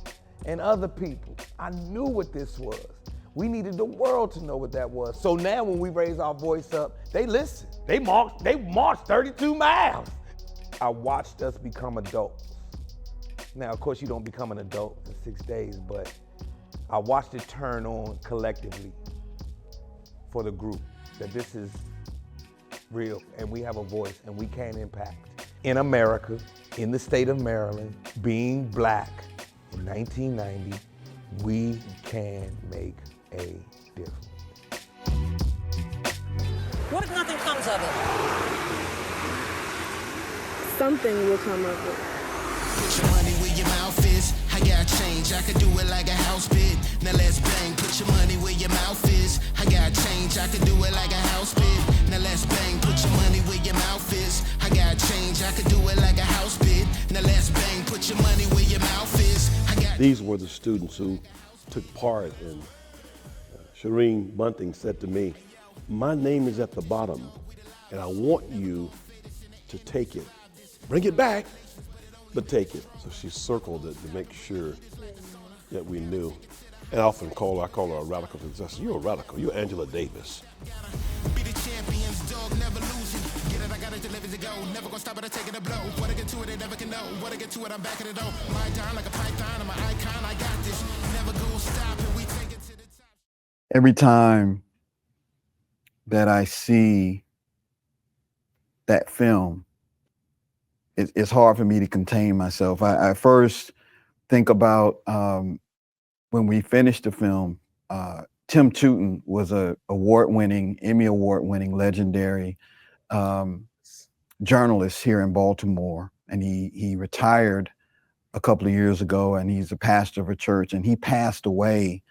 and other people. I knew what this was. We needed the world to know what that was. So now when we raise our voice up, they listen. They marched 32 miles. I watched us become adults. Now, of course, you don't become an adult in 6 days, but I watched it turn on collectively for the group, that this is real and we have a voice and we can impact. In America, in the state of Maryland, being black in 1990, we can make a difference. What if nothing comes of it? Something will come of it. Put your money where your mouth is. I got change, I could do it like a house bid. Now let's bang. Put your money where your mouth is. I got change, I could do it like a house bid. Now let's bang. Put your money where your mouth is. I got change, I could do it like a house bid. Now let's bang. Put your money where your mouth is. These were the students who took part, and Shireen Bunting said to me, my name is at the bottom and I want you to take it. Bring it back, but take it. So she circled it to make sure that we knew. And I often call her a radical because I said, you're a radical, you're Angela Davis. Be the champions, dog, never losing. Get it, I got it, deliver to go. Never gonna stop it, I take it a blow. What I get to it, they never can know. What I get to it, I'm back at it all. My time like a python, I'm an icon, I got this. Never gonna stop it, we take it to the top. Every time that I see that film, it's hard for me to contain myself. I first think about when we finished the film, Tim Tootin was a Emmy award-winning, legendary journalist here in Baltimore. And he retired a couple of years ago, and he's a pastor of a church, and he passed away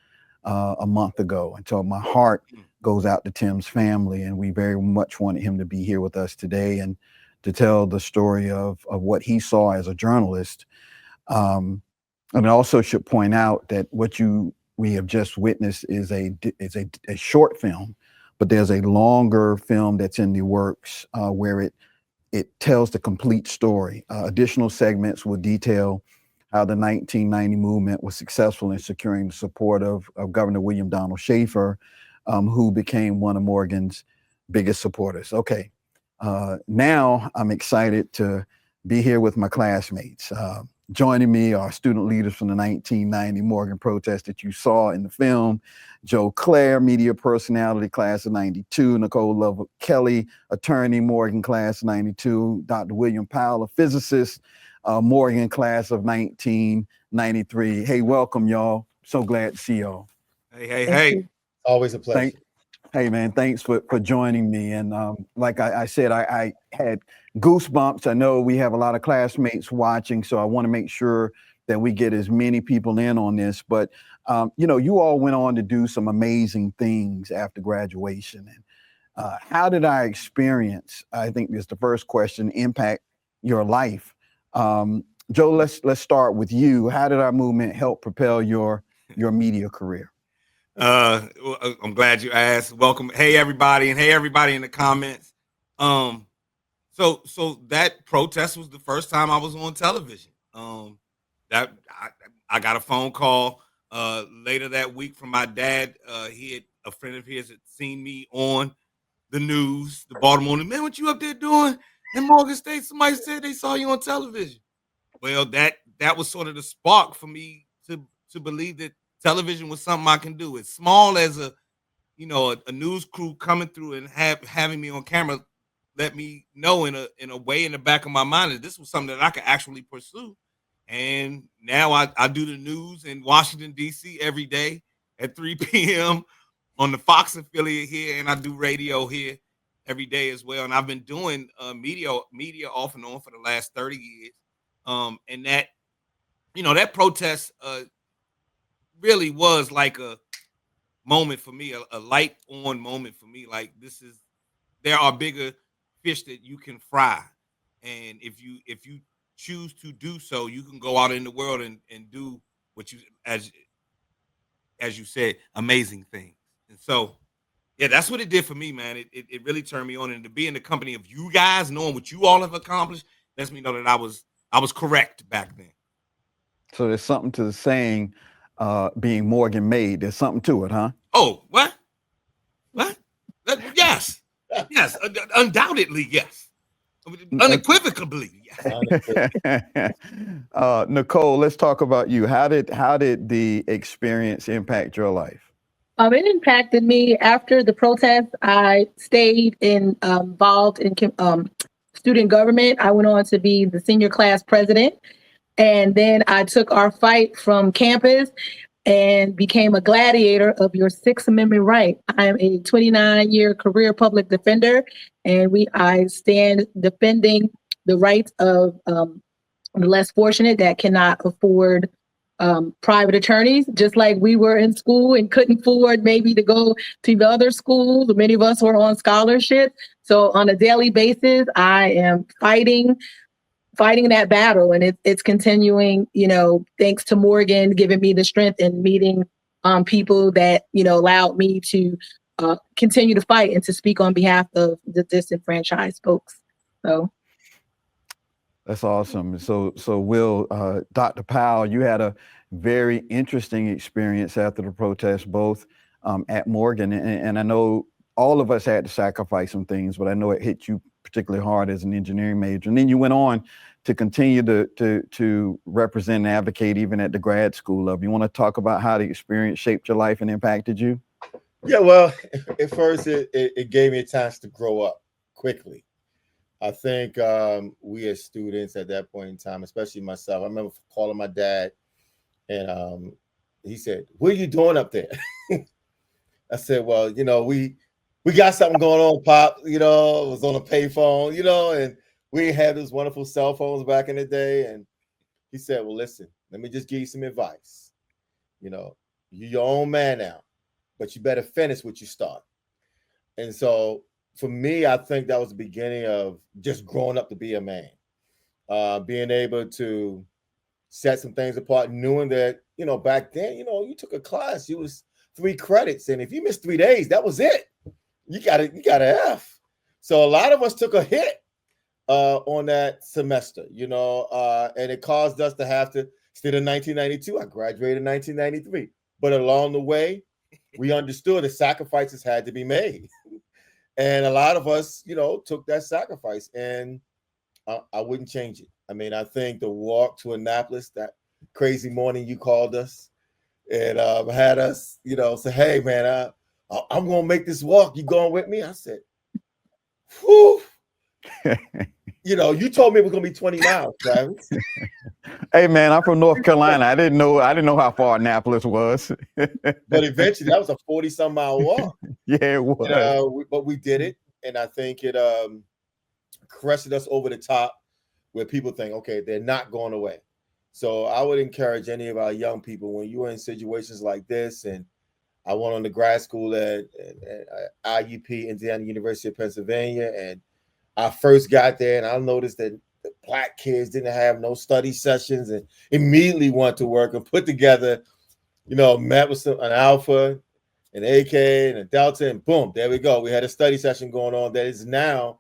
a month ago. And so my heart goes out to Tim's family, and we very much wanted him to be here with us today and to tell the story of what he saw as a journalist. And I also should point out that what we have just witnessed is a short film, but there's a longer film that's in the works where it tells the complete story. Additional segments will detail how the 1990 movement was successful in securing the support of Governor William Donald Schaefer, who became one of Morgan's biggest supporters. Okay, now I'm excited to be here with my classmates. Joining me are student leaders from the 1990 Morgan protest that you saw in the film. Joe Clare, media personality, class of 92. Nicole Lovell Kelly, attorney, Morgan, class of 92. Dr. William Powell, a physicist, Morgan, class of 1993. Hey, welcome, y'all. So glad to see y'all. Hey. Always a pleasure. Hey man, thanks for joining me. And like I said, I had goosebumps. I know we have a lot of classmates watching, so I want to make sure that we get as many people in on this. But you know, you all went on to do some amazing things after graduation. And how did our experience, I think is the first question, impact your life? Joe, let's start with you. How did our movement help propel your media career? I'm glad you asked. Welcome. Hey everybody, and hey everybody in the comments. So that protest was the first time I was on television. That I got a phone call later that week from my dad. A friend of his had seen me on the news, the Baltimore News. Man, what you up there doing in Morgan State? Somebody said they saw you on television. Well, that was sort of the spark for me to believe that television was something I can do. As small as a news crew coming through and having me on camera, let me know in a way in the back of my mind that this was something that I could actually pursue. And now I do the news in Washington, D.C. every day at 3 p.m. on the Fox affiliate here, and I do radio here every day as well. And I've been doing media off and on for the last 30 years. And that protest really was like a moment for me, a light on moment for me. Like there are bigger fish that you can fry. And if you choose to do so, you can go out in the world and do what you, as you said, amazing things. And so, yeah, that's what it did for me, man. It really turned me on. And to be in the company of you guys, knowing what you all have accomplished, lets me know that I was correct back then. So there's something to the saying, being Morgan made. There's something to it, huh? Oh, what? Yes. Yes. Undoubtedly, yes. Unequivocally, yes. Nicole, let's talk about you. How did the experience impact your life? It impacted me after the protest. I stayed involved in student government. I went on to be the senior class president. And then I took our fight from campus and became a gladiator of your Sixth Amendment right. I am a 29-year career public defender, and I stand defending the rights of the less fortunate that cannot afford private attorneys, just like we were in school and couldn't afford maybe to go to the other schools. Many of us were on scholarship. So on a daily basis, I am fighting that battle, and it's continuing, thanks to Morgan giving me the strength and meeting people that, allowed me to continue to fight and to speak on behalf of the disenfranchised folks. So that's awesome. So Will, Dr. Powell, you had a very interesting experience after the protest, both at Morgan, and I know all of us had to sacrifice some things, but I know it hit you particularly hard as an engineering major. And then you went on to continue to represent and advocate even at the grad school level. You want to talk about how the experience shaped your life and impacted you? Yeah, well, at first it gave me a chance to grow up quickly. I think we as students at that point in time, especially myself, I remember calling my dad and he said, "What are you doing up there?" I said, "Well, we got something going on, Pop. It was on a payphone, and we had those wonderful cell phones back in the day." And he said, "Well, listen, let me just give you some advice. You're your own man now, but you better finish what you start." And so for me, I think that was the beginning of just growing up to be a man, being able to set some things apart, knowing that, back then, you took a class, it was 3 credits. And if you missed 3 days, that was it. You got an F. So a lot of us took a hit on that semester, and it caused us to have to, instead of 1992, I graduated in 1993. But along the way, we understood that sacrifices had to be made. And a lot of us, took that sacrifice, and I wouldn't change it. I mean, I think the walk to Annapolis, that crazy morning you called us and had us, say, "Hey, man, I'm going to make this walk. You going with me?" I said, "Whew." you know, you told me it was gonna be 20 miles, Travis. Hey man, I'm from North Carolina. I didn't know how far Annapolis was. But eventually that was a 40-some mile walk. Yeah, it was. But we did it, and I think it crested us over the top where people think, okay, they're not going away. So I would encourage any of our young people, when you are in situations like this, and I went on to grad school at IUP, Indiana University of Pennsylvania, and I first got there, and I noticed that the black kids didn't have no study sessions, and immediately went to work and put together, met with an alpha, an AK, and a delta, and boom, there we go. We had a study session going on that is now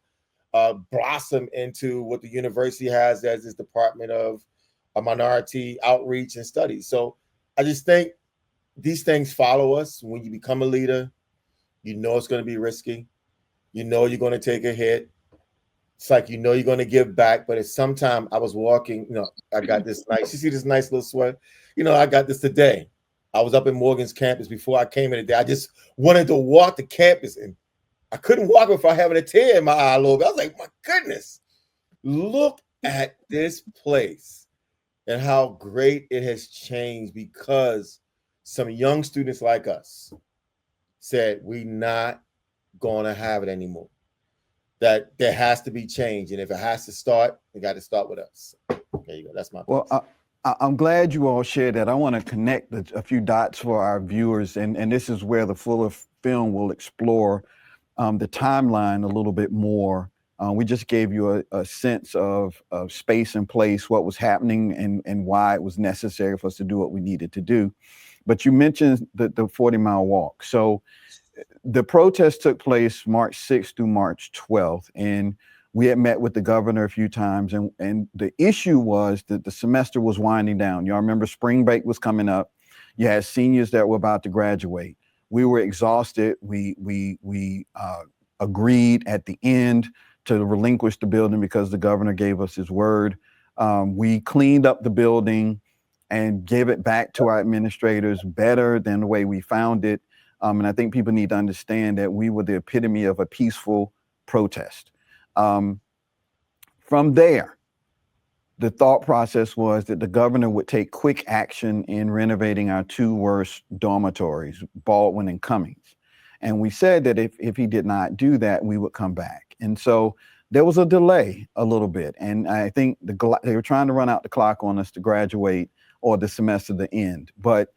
blossom into what the university has as its Department of Minority Outreach and Studies. So I just think these things follow us. When you become a leader, you know it's going to be risky. You know you're going to take a hit. It's like you're going to give back, but at some time I was walking, I got this nice, you see this nice little sweater? I got this today. I was up in Morgan's campus before I came in today. I just wanted to walk the campus, and I couldn't walk without having a tear in my eye a little bit. I was like, my goodness, look at this place and how great it has changed, because some young students like us said, we're not going to have it anymore. That there has to be change. And if it has to start, it got to start with us. There you go. That's my Well, I'm glad you all shared that. I want to connect a few dots for our viewers, and this is where the fuller film will explore the timeline a little bit more. We just gave you a sense of space and place, what was happening, and why it was necessary for us to do what we needed to do. But you mentioned the 40-mile walk. So the protest took place March 6th through March 12th, and we had met with the governor a few times, and the issue was that the semester was winding down. Y'all remember spring break was coming up. You had seniors that were about to graduate. We were exhausted. We agreed at the end to relinquish the building because the governor gave us his word. We cleaned up the building and gave it back to our administrators better than the way we found it. And I think people need to understand that we were the epitome of a peaceful protest. From there, the thought process was that the governor would take quick action in renovating our two worst dormitories, Baldwin and Cummings. And we said that if he did not do that, we would come back. And so there was a delay a little bit. And I think they were trying to run out the clock on us to graduate or the semester to end. But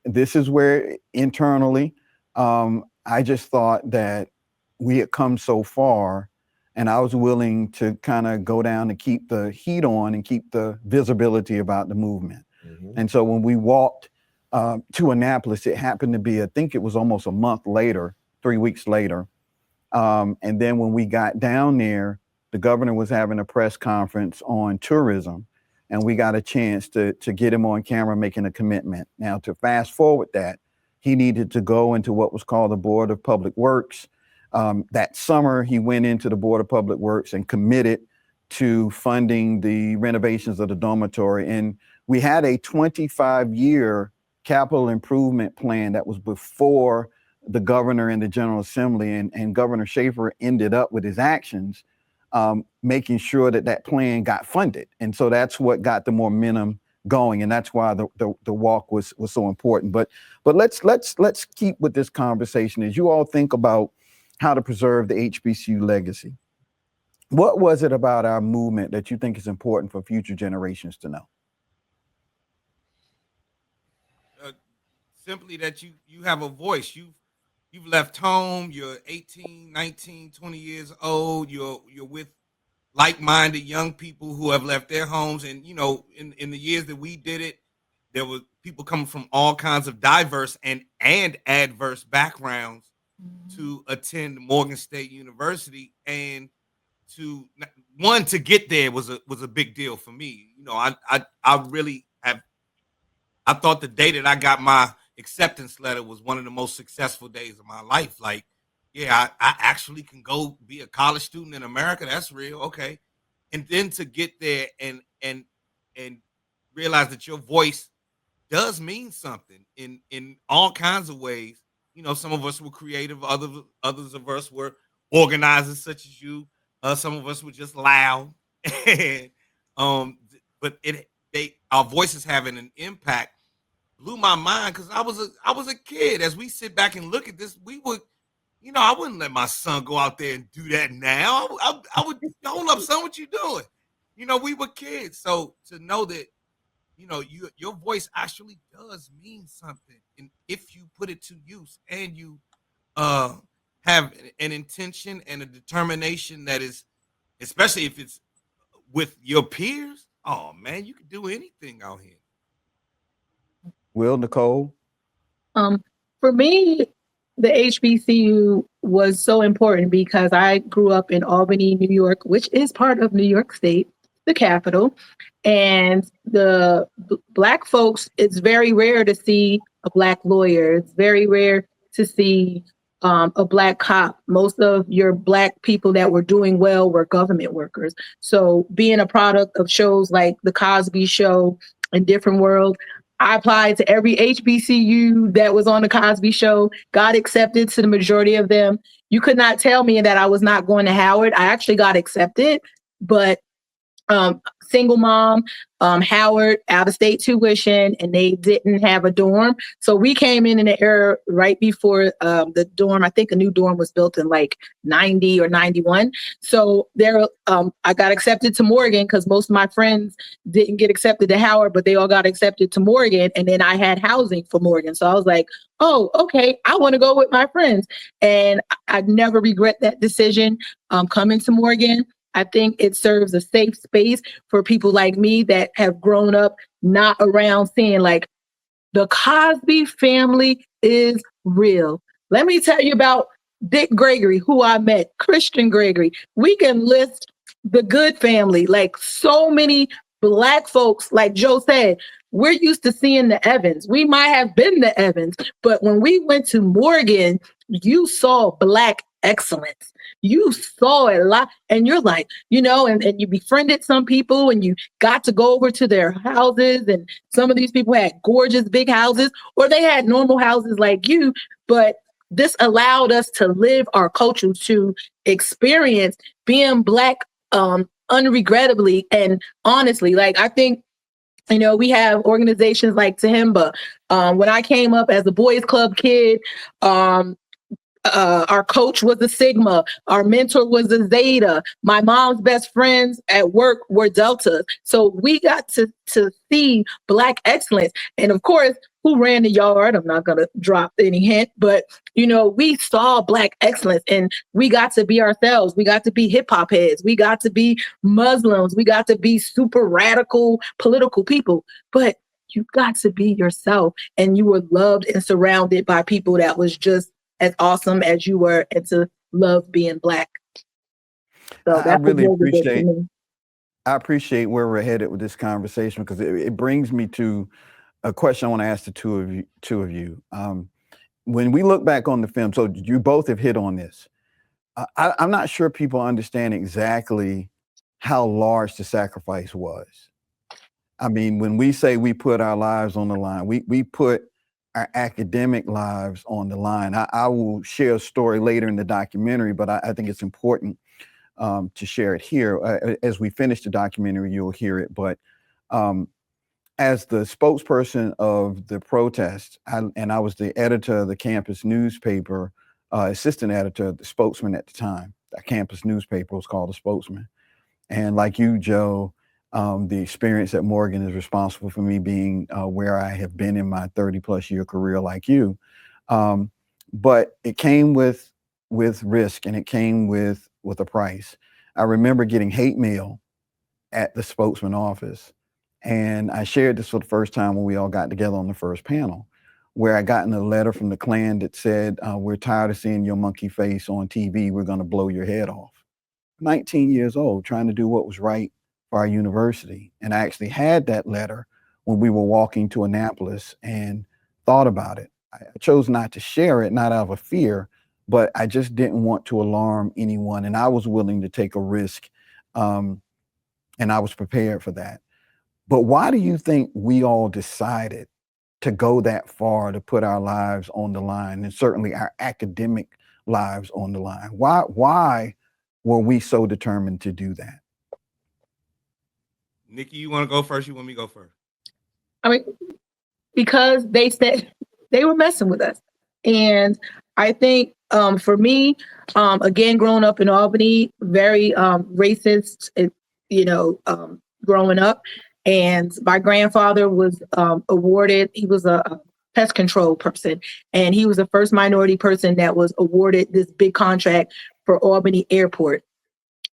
this is where internally, I just thought that we had come so far, and I was willing to kind of go down and keep the heat on and keep the visibility about the movement. And so when we walked to Annapolis, it happened to be, I think it was almost a month later, 3 weeks later. And then when we got down there, the governor was having a press conference on tourism, and we got a chance to get him on camera making a commitment. Now, to fast forward that, he needed to go into what was called the Board of Public Works. That summer, he went into the Board of Public Works and committed to funding the renovations of the dormitory. And we had a 25-year capital improvement plan that was before the governor and the General Assembly, and Governor Schaefer ended up with his actions making sure that plan got funded. And so that's what got the momentum going, and that's why the walk was so important. But let's keep with this conversation as you all think about how to preserve the HBCU legacy. What was it about our movement that you think is important for future generations to know? Simply that you have a voice. You've left home. You're 18, 19, 20 years old. You're with like-minded young people who have left their homes. And, in the years that we did it, there were people coming from all kinds of diverse and adverse backgrounds to attend Morgan State University. And to get there was a big deal for me. I really have, I thought the day that I got my acceptance letter was one of the most successful days of my life. Like, yeah, I actually can go be a college student in America. That's real. Okay. And then to get there and realize that your voice does mean something in all kinds of ways. Some of us were creative, others of us were organizers such as you. Some of us were just loud. And, but our voices having an impact blew my mind because I was a kid. As we sit back and look at this, we would, I wouldn't let my son go out there and do that now. I would hold up, son, what you doing? We were kids, so to know that your voice actually does mean something, and if you put it to use and you have an intention and a determination that is, especially if it's with your peers, oh man, you can do anything out here. Will, Nicole? Um, for me, the HBCU was so important because I grew up in Albany, New York, which is part of New York State, the capital. And Black folks, it's very rare to see a Black lawyer. It's very rare to see a Black cop. Most of your Black people that were doing well were government workers. So being a product of shows like The Cosby Show and Different World, I applied to every HBCU that was on The Cosby Show, got accepted to the majority of them. You could not tell me that I was not going to Howard. I actually got accepted, but single mom, Howard, out of state tuition, and they didn't have a dorm. So we came in an era right before the dorm. I think a new dorm was built in like 90 or 91. So I got accepted to Morgan because most of my friends didn't get accepted to Howard, but they all got accepted to Morgan. And then I had housing for Morgan. So I was like, oh, okay, I want to go with my friends. And I never regret that decision coming to Morgan. I think it serves a safe space for people like me that have grown up not around seeing like the Cosby family is real. Let me tell you about Dick Gregory, who I met, Christian Gregory. We can list the Good family, like so many Black folks, like Joe said, we're used to seeing the Evans. We might have been the Evans, but when we went to Morgan, you saw Black excellence. You saw it a lot, and you're like, and you befriended some people and you got to go over to their houses, and some of these people had gorgeous big houses or they had normal houses like you, but this allowed us to live our culture, to experience being Black unregrettably and honestly. Like, I think, we have organizations like Tahimba. When I came up as a boys club kid, our coach was a Sigma. Our mentor was a Zeta. My mom's best friends at work were Deltas. So we got to see Black excellence. And of course, who ran the yard? I'm not going to drop any hint, but, we saw Black excellence and we got to be ourselves. We got to be hip hop heads. We got to be Muslims. We got to be super radical political people. But you got to be yourself, and you were loved and surrounded by people that was just as awesome as you were, and to love being Black. So I really appreciate where we're headed with this conversation, because it brings me to a question I want to ask the two of you. When we look back on the film, so you both have hit on this. I'm not sure people understand exactly how large the sacrifice was. I mean, when we say we put our lives on the line, we put our academic lives on the line. I will share a story later in the documentary, but I think it's important to share it here. As we finish the documentary, you'll hear it. But as the spokesperson of the protest, I was the editor of the campus newspaper, assistant editor, the spokesman at the time. The campus newspaper was called The Spokesman. And like you, Joe, the experience at Morgan is responsible for me being where I have been in my 30+ year career, like you. But it came with risk, and it came with a price. I remember getting hate mail at the Spokesman office, and I shared this for the first time when we all got together on the first panel, where I gotten a letter from the Klan that said, "We're tired of seeing your monkey face on TV. We're going to blow your head off." 19 years old, trying to do what was right for our university. And I actually had that letter when we were walking to Annapolis and thought about it. I chose not to share it, not out of a fear, but I just didn't want to alarm anyone. And I was willing to take a risk. And I was prepared for that. But why do you think we all decided to go that far, to put our lives on the line, and certainly our academic lives on the line? Why were we so determined to do that? Nikki, you want to go first? You want me to go first? I mean, because they said they were messing with us. And I think for me, again, growing up in Albany, very racist, growing up. And my grandfather was awarded, he was a pest control person. And he was the first minority person that was awarded this big contract for Albany Airport.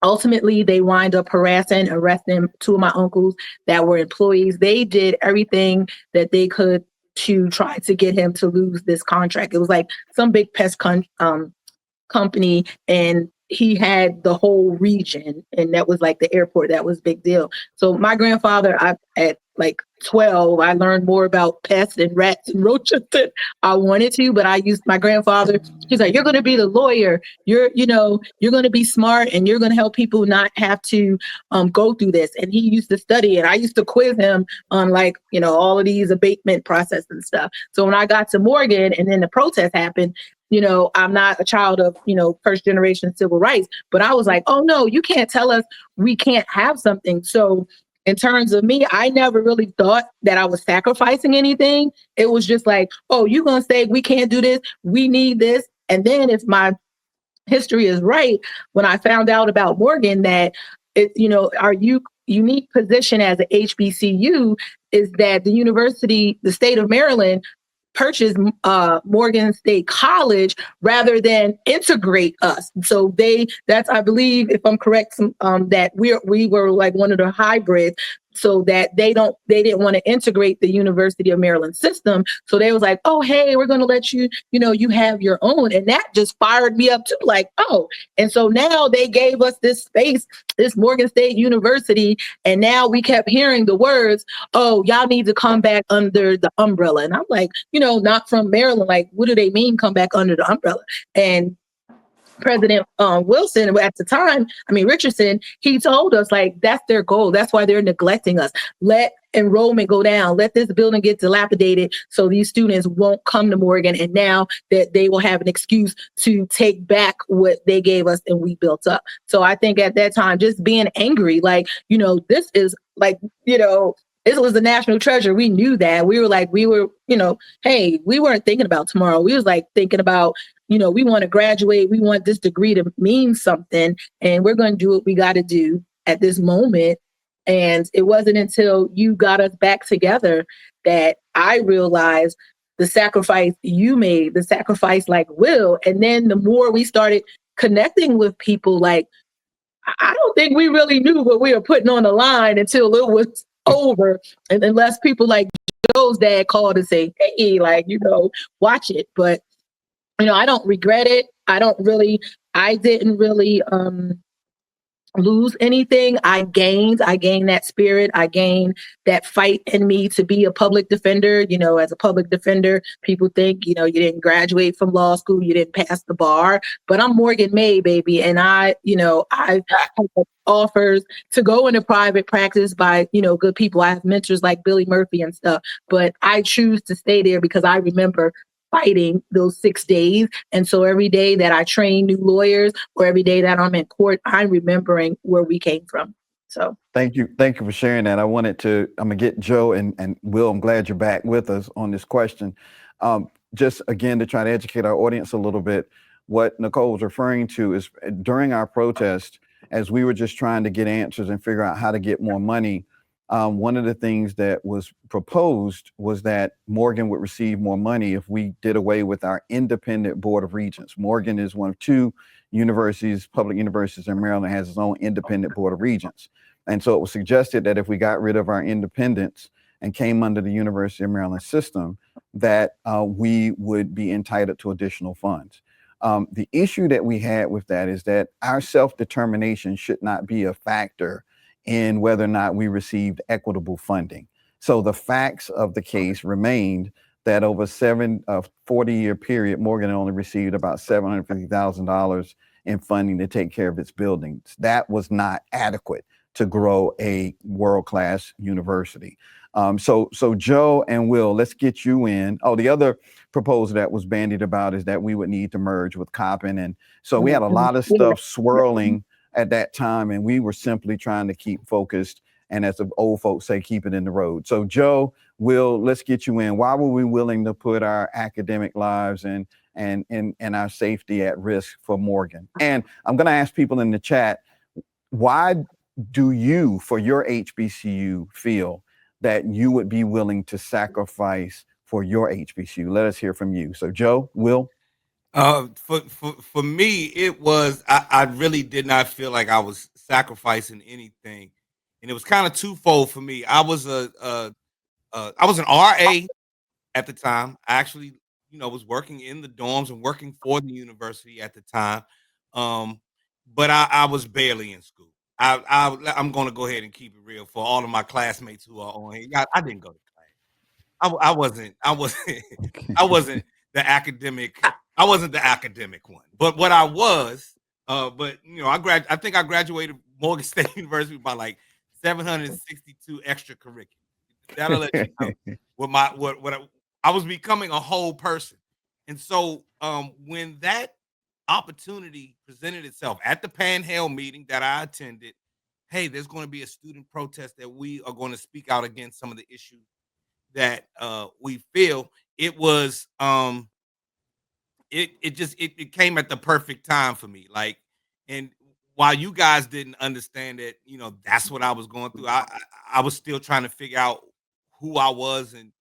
Ultimately, they wind up harassing, arresting two of my uncles that were employees. They did everything that they could to try to get him to lose this contract. It was like some big pest company, and he had the whole region, and that was like the airport. That was a big deal. So my grandfather, at like 12, I learned more about pests and rats and roaches than I wanted to, but I used my grandfather. He's like, you're going to be the lawyer. You're going to be smart, and you're going to help people not have to go through this. And he used to study, and I used to quiz him on all of these abatement process and stuff. So when I got to Morgan and then the protest happened, I'm not a child of, first generation civil rights, but I was like, oh no, you can't tell us we can't have something. So in terms of me, I never really thought that I was sacrificing anything. It was just like, oh, you're going to say we can't do this. We need this. And then if my history is right, when I found out about Morgan, that our unique position as a HBCU is that the university, the state of Maryland, purchase Morgan State College rather than integrate us. So that's, I believe, if I'm correct, that we were like one of the hybrids, so that they didn't want to integrate the University of Maryland system. So they was like, oh, hey, we're going to let you, you have your own. And that just fired me up too, like, oh. And so now they gave us this space, this Morgan State University. And now we kept hearing the words, oh, y'all need to come back under the umbrella. And I'm like, not from Maryland. Like, what do they mean come back under the umbrella? And President Wilson at the time, Richardson, he told us like that's their goal. That's why they're neglecting us. Let enrollment go down. Let this building get dilapidated so these students won't come to Morgan. And now that they will have an excuse to take back what they gave us and we built up. So I think at that time, just being angry, like, this is like, this was the national treasure. We knew that. We were, hey, we weren't thinking about tomorrow. We was like thinking about, we want to graduate. We want this degree to mean something. And we're going to do what we got to do at this moment. And it wasn't until you got us back together that I realized the sacrifice you made, the sacrifice like Will. And then the more we started connecting with people, like, I don't think we really knew what we were putting on the line until it was over. And unless people like Joe's dad called and say, hey, like, watch it. But, I don't regret it. I didn't really lose anything. I gained that spirit. I gained that fight in me to be a public defender. As a public defender, people think, you didn't graduate from law school, you didn't pass the bar, but I'm Morgan May, baby. And I've had offers to go into private practice by, good people. I have mentors like Billy Murphy and stuff, but I choose to stay there because I remember fighting those 6 days. And so every day that I train new lawyers or every day that I'm in court, I'm remembering where we came from. So thank you for sharing that. I'm gonna get Joe and Will. I'm glad you're back with us on this question. Just again, to try to educate our audience a little bit, what Nicole was referring to is during our protest, as we were just trying to get answers and figure out how to get more money, one of the things that was proposed was that Morgan would receive more money if we did away with our independent board of regents. Morgan is one of two universities, public universities in Maryland, that has its own independent board of regents. And so it was suggested that if we got rid of our independence and came under the University of Maryland system, that we would be entitled to additional funds. The issue that we had with that is that our self-determination should not be a factor in whether or not we received equitable funding. So the facts of the case remained that over a 40-year period, Morgan only received about $750,000 in funding to take care of its buildings. That was not adequate to grow a world-class university. So Joe and Will, let's get you in. Oh, the other proposal that was bandied about is that we would need to merge with Coppin. And so we had a lot of stuff swirling at that time, and we were simply trying to keep focused. And as the old folks say, keep it in the road. So Joe, Will, let's get you in. Why were we willing to put our academic lives and our safety at risk for Morgan? And I'm going to ask people in the chat, why do you, for your HBCU, feel that you would be willing to sacrifice for your HBCU? Let us hear from you. So Joe, Will? For me, it was I really did not feel like I was sacrificing anything, and it was kind of twofold for me. I was I was an RA at the time. I actually, was working in the dorms and working for the university at the time, but I was barely in school. I'm going to go ahead and keep it real for all of my classmates who are on here. I didn't go to I wasn't I wasn't the academic I wasn't the academic one. But what I was, I think I graduated Morgan State University by like 762 extracurriculars. That'll let you know I was becoming a whole person. And so when that opportunity presented itself at the Panhandle meeting that I attended, hey, there's going to be a student protest that we are going to speak out against some of the issues that we feel. It was it came at the perfect time for me. Like, and while you guys didn't understand that, that's what I was going through, I was still trying to figure out who I was and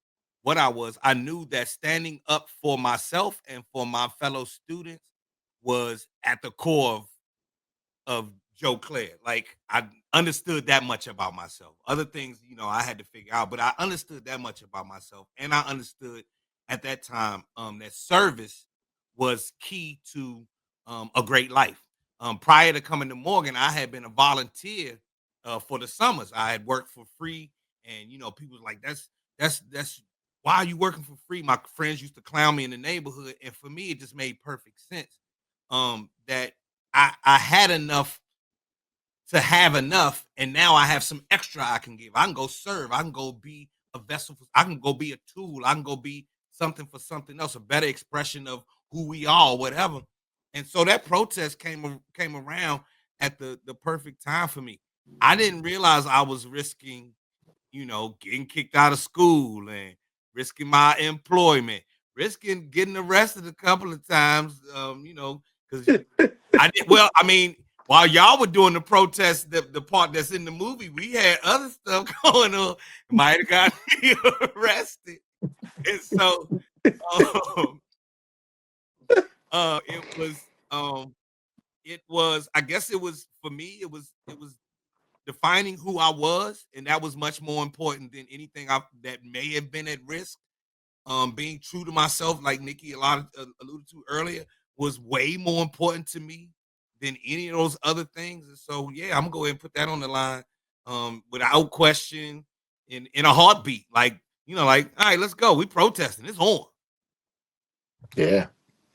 what I was. I knew that standing up for myself and for my fellow students was at the core of Joe Claire. Like, I understood that much about myself. Other things, I had to figure out, but I understood that much about myself. And I understood at that time that service was key to a great life. Prior to coming to Morgan, I had been a volunteer for the summers. I had worked for free, and people was like, that's why are you working for free? My friends used to clown me in the neighborhood, and for me, it just made perfect sense. That I had enough to have enough, and now I have some extra I can give. I can go serve. I can go be a vessel. I can go be a tool. I can go be something for something else, a better expression of who we are, whatever. And so that protest came around at the perfect time for me. I didn't realize I was risking, getting kicked out of school and risking my employment, risking getting arrested a couple of times, because I did well. I mean, while y'all were doing the protest, the part that's in the movie, we had other stuff going on. Might have got me arrested, and so it was. I guess it was for me. It was defining who I was, and that was much more important than anything that may have been at risk. Being true to myself, like Nikki alluded to earlier, was way more important to me than any of those other things. And so, yeah, I'm gonna go ahead and put that on the line, without question, in a heartbeat. Like, all right, let's go. We protesting. It's on. Yeah.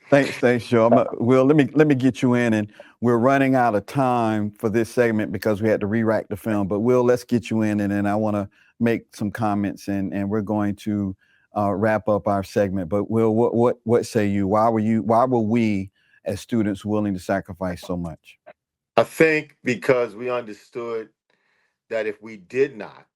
Thanks, Joe. Will, let me get you in, and we're running out of time for this segment because we had to re-rack the film. But Will, let's get you in, and then I want to make some comments, and we're going to wrap up our segment. But Will, what say you? Why were we as students willing to sacrifice so much? I think because we understood that if we did not,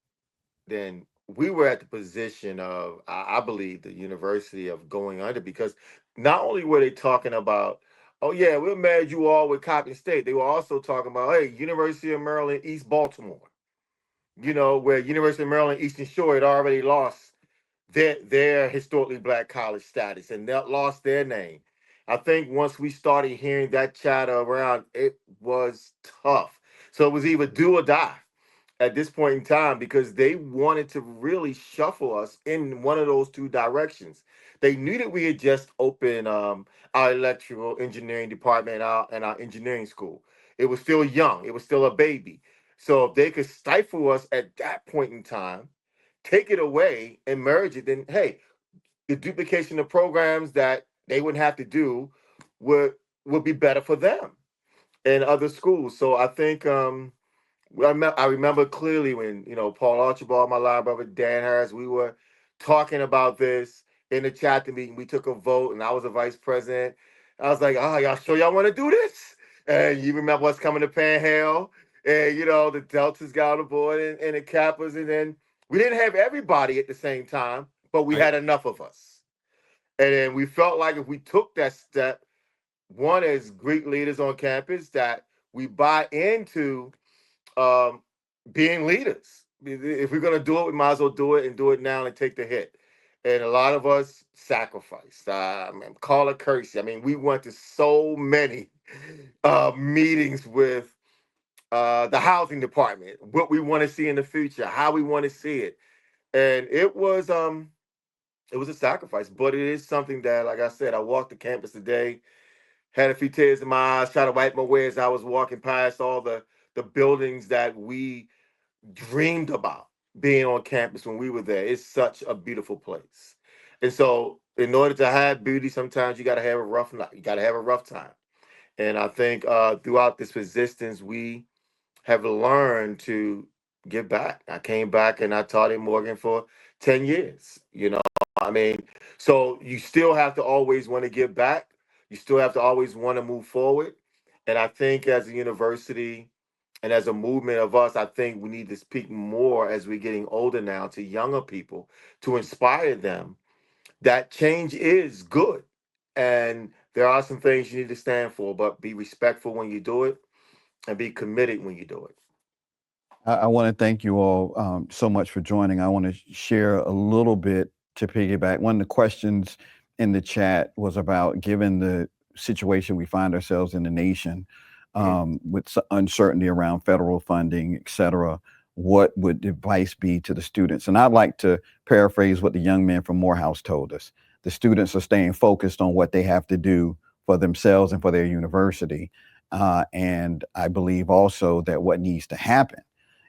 then we were at the position of, I believe, the university of going under, because not only were they talking about, oh yeah, we'll merge you all with Coppin State, they were also talking about, hey, University of Maryland, East Baltimore, where University of Maryland, Eastern Shore had already lost their historically black college status and that lost their name. I think once we started hearing that chatter around, it was tough. So it was either do or die at this point in time, because they wanted to really shuffle us in one of those two directions. They knew that we had just opened our electrical engineering department and our engineering school. It was still young. It was still a baby. So if they could stifle us at that point in time, take it away and merge it, then hey, the duplication of programs that they would have to do would be better for them and other schools. So I think I remember clearly when, Paul Archibald, my line brother, Dan Harris, we were talking about this in the chapter meeting. We took a vote, and I was a vice president. I was like, y'all sure y'all want to do this? And you remember what's coming to Panhandle, and you know the Deltas got on board, and the Kappas, and then we didn't have everybody at the same time, but we had enough of us. And then we felt like if we took that step, one as Greek leaders on campus, that we buy into being leaders. If we're gonna do it, we might as well do it and do it now and take the hit. And a lot of us sacrificed. Call it Kersey. I mean, we went to so many meetings with the housing department, what we want to see in the future, how we want to see it, and it was a sacrifice, but it is something that, like I said, I walked the campus today, had a few tears in my eyes, trying to wipe my way as I was walking past all the buildings that we dreamed about being on campus when we were there. It's such a beautiful place. And so in order to have beauty, sometimes you got to have a rough night. You got to have a rough time. And I think throughout this resistance, we have learned to give back. I came back and I taught in Morgan for 10 years. I mean, so you still have to always want to give back. You still have to always want to move forward. And I think as a university and as a movement of us, I think we need to speak more as we're getting older now to younger people to inspire them that change is good. And there are some things you need to stand for, but be respectful when you do it and be committed when you do it. I want to thank you all so much for joining. I want to share a little bit to piggyback. One of the questions in the chat was about, given the situation we find ourselves in the nation, with uncertainty around federal funding, et cetera, what would advice be to the students? And I'd like to paraphrase what the young men from Morehouse told us. The students are staying focused on what they have to do for themselves and for their university. And I believe also that what needs to happen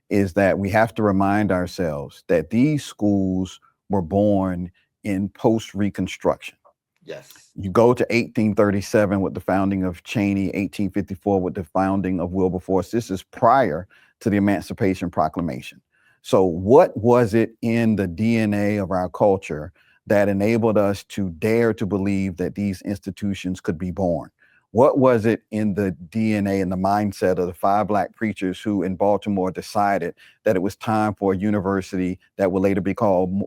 is that we have to remind ourselves that these schools were born in post-Reconstruction. Yes. You go to 1837 with the founding of Cheney, 1854 with the founding of Wilberforce. This is prior to the Emancipation Proclamation. So what was it in the DNA of our culture that enabled us to dare to believe that these institutions could be born? What was it in the DNA and the mindset of the 5 Black preachers who in Baltimore decided that it was time for a university that would later become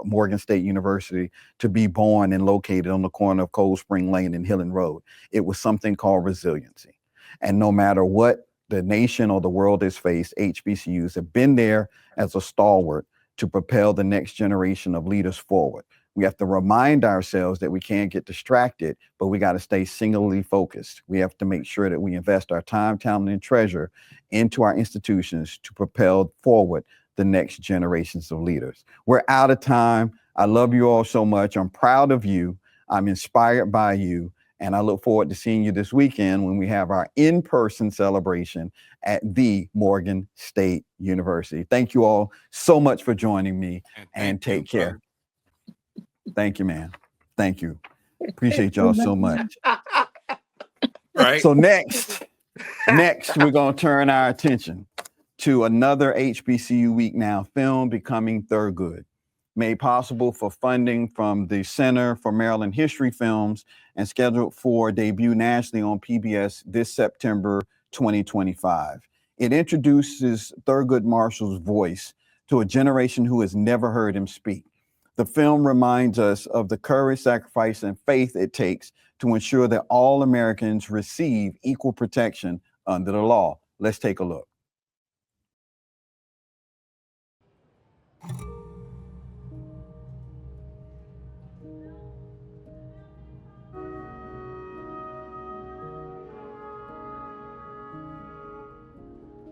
Morgan State University to be born and located on the corner of Cold Spring Lane and Hillen Road? It was something called resiliency. And no matter what the nation or the world has faced, HBCUs have been there as a stalwart to propel the next generation of leaders forward. We have to remind ourselves that we can't get distracted, but we got to stay singularly focused. We have to make sure that we invest our time, talent, and treasure into our institutions to propel forward the next generations of leaders. We're out of time. I love you all so much. I'm proud of you. I'm inspired by you. And I look forward to seeing you this weekend when we have our in-person celebration at the Morgan State University. Thank you all so much for joining me, and take care. Thank you, man. Thank you. Appreciate y'all so much. Right. So next, we're going to turn our attention to another HBCU Week Now film, Becoming Thurgood, made possible for funding from the Center for Maryland History Films and scheduled for debut nationally on PBS this September 2025. It introduces Thurgood Marshall's voice to a generation who has never heard him speak. The film reminds us of the courage, sacrifice, and faith it takes to ensure that all Americans receive equal protection under the law. Let's take a look.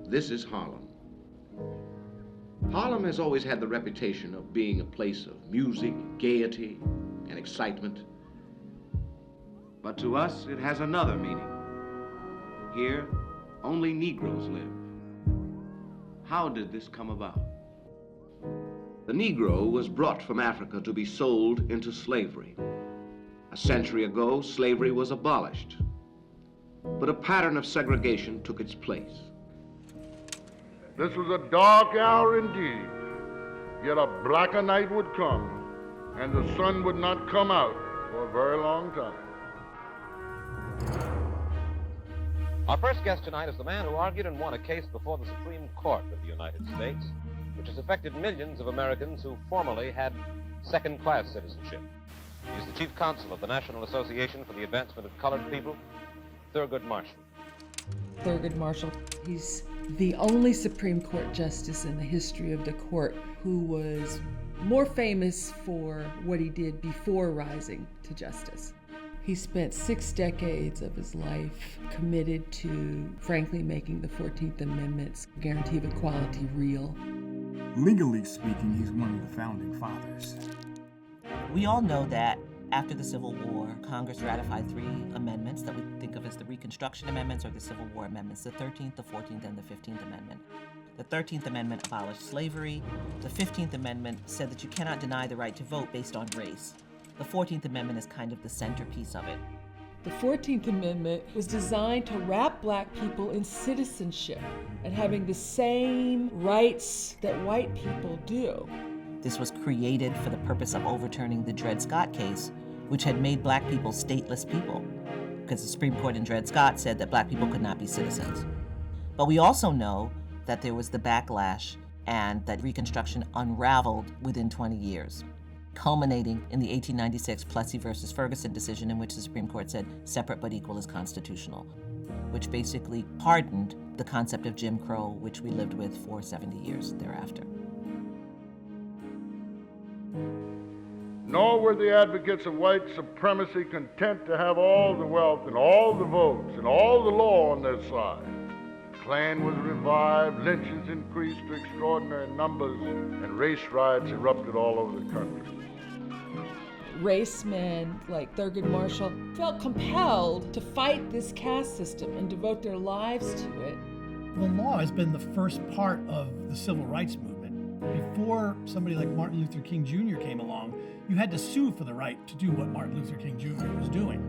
This is Harlem. Harlem has always had the reputation of being a place of music, gaiety, and excitement. But to us, it has another meaning. Here, only Negroes live. How did this come about? The Negro was brought from Africa to be sold into slavery. A century ago, slavery was abolished, but a pattern of segregation took its place. This was a dark hour indeed, yet a blacker night would come, and the sun would not come out for a very long time. Our first guest tonight is the man who argued and won a case before the Supreme Court of the United States, which has affected millions of Americans who formerly had second-class citizenship. He is the chief counsel of the National Association for the Advancement of Colored People, Thurgood Marshall. Thurgood Marshall, he's the only Supreme Court justice in the history of the court who was more famous for what he did before rising to justice. He spent 6 decades of his life committed to, frankly, making the 14th Amendment's guarantee of equality real. Legally speaking, he's one of the founding fathers. We all know that after the Civil War, Congress ratified 3 amendments that we think of as the Reconstruction Amendments or the Civil War Amendments, the 13th, the 14th, and the 15th Amendment. The 13th Amendment abolished slavery. The 15th Amendment said that you cannot deny the right to vote based on race. The 14th Amendment is kind of the centerpiece of it. The 14th Amendment was designed to wrap black people in citizenship and having the same rights that white people do. This was created for the purpose of overturning the Dred Scott case, which had made black people stateless people, because the Supreme Court in Dred Scott said that black people could not be citizens. But we also know that there was the backlash and that Reconstruction unraveled within 20 years, culminating in the 1896 Plessy versus Ferguson decision in which the Supreme Court said separate but equal is constitutional, which basically pardoned the concept of Jim Crow, which we lived with for 70 years thereafter. Nor were the advocates of white supremacy content to have all the wealth and all the votes and all the law on their side. The Klan was revived, lynchings increased to extraordinary numbers, and race riots erupted all over the country. Racemen like Thurgood Marshall felt compelled to fight this caste system and devote their lives to it. The law has been the first part of the civil rights movement. Before somebody like Martin Luther King Jr. came along, you had to sue for the right to do what Martin Luther King Jr. was doing.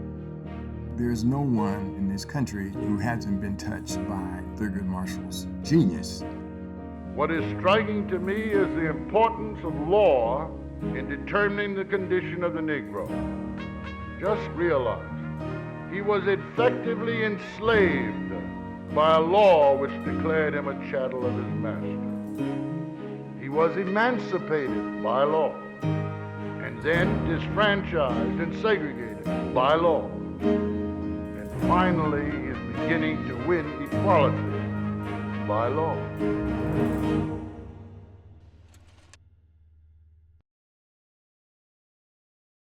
There's no one in this country who hasn't been touched by Thurgood Marshall's genius. What is striking to me is the importance of law in determining the condition of the Negro. Just realize, he was effectively enslaved by a law which declared him a chattel of his master. He was emancipated by law, and then disfranchised and segregated by law. And finally, he is beginning to win equality by law.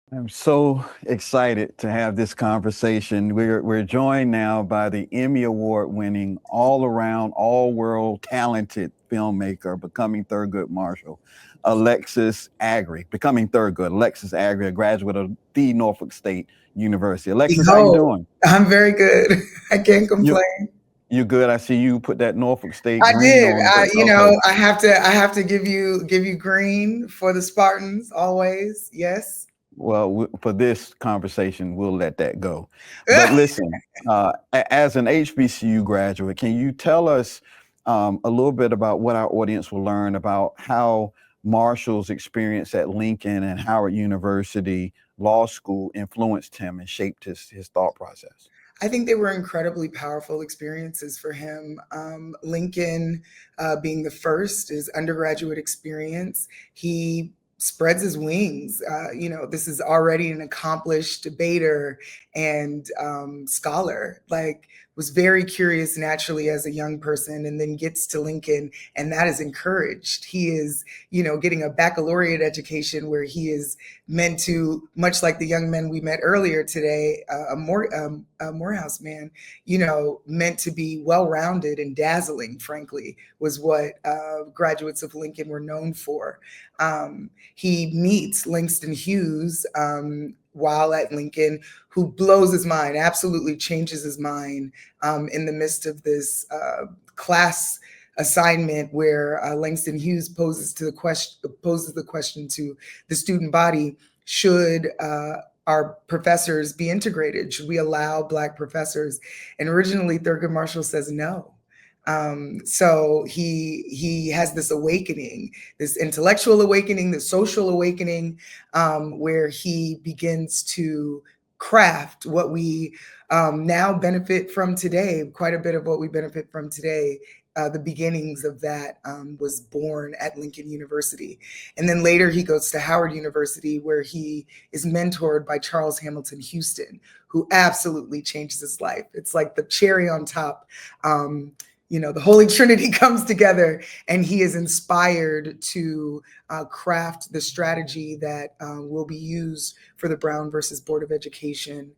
I'm so excited to have this conversation. We're joined now by the Emmy Award-winning, all-around, all-world talented filmmaker, Becoming Thurgood Marshall, Alexis Agri. Becoming Thurgood, Alexis Agri, a graduate of the Norfolk State University. Alexis, how you doing? I'm very good. I can't complain. You good? I see you put that Norfolk State. I did. On, I have to give you green for the Spartans always. Yes. Well, for this conversation, we'll let that go. But listen, as an HBCU graduate, can you tell us a little bit about what our audience will learn about how Marshall's experience at Lincoln and Howard University Law School influenced him and shaped his thought process? I think they were incredibly powerful experiences for him. Lincoln being the first, his undergraduate experience, he spreads his wings. This is already an accomplished debater and scholar, was very curious naturally as a young person, and then gets to Lincoln, and that is encouraged. He is, getting a baccalaureate education where he is meant to, much like the young men we met earlier today, a Morehouse man, meant to be well-rounded and dazzling, frankly, was what graduates of Lincoln were known for. He meets Langston Hughes while at Lincoln, who blows his mind, absolutely changes his mind in the midst of this class assignment where Langston Hughes poses the question to the student body: should our professors be integrated? Should we allow Black professors? And originally Thurgood Marshall says no. So he has this awakening, this intellectual awakening, this social awakening, where he begins to craft what we now benefit from today. Quite a bit of what we benefit from today, the beginnings of that was born at Lincoln University. And then later he goes to Howard University, where he is mentored by Charles Hamilton Houston, who absolutely changes his life. It's like the cherry on top. The Holy Trinity comes together, and he is inspired to craft the strategy that will be used for the Brown versus Board of Education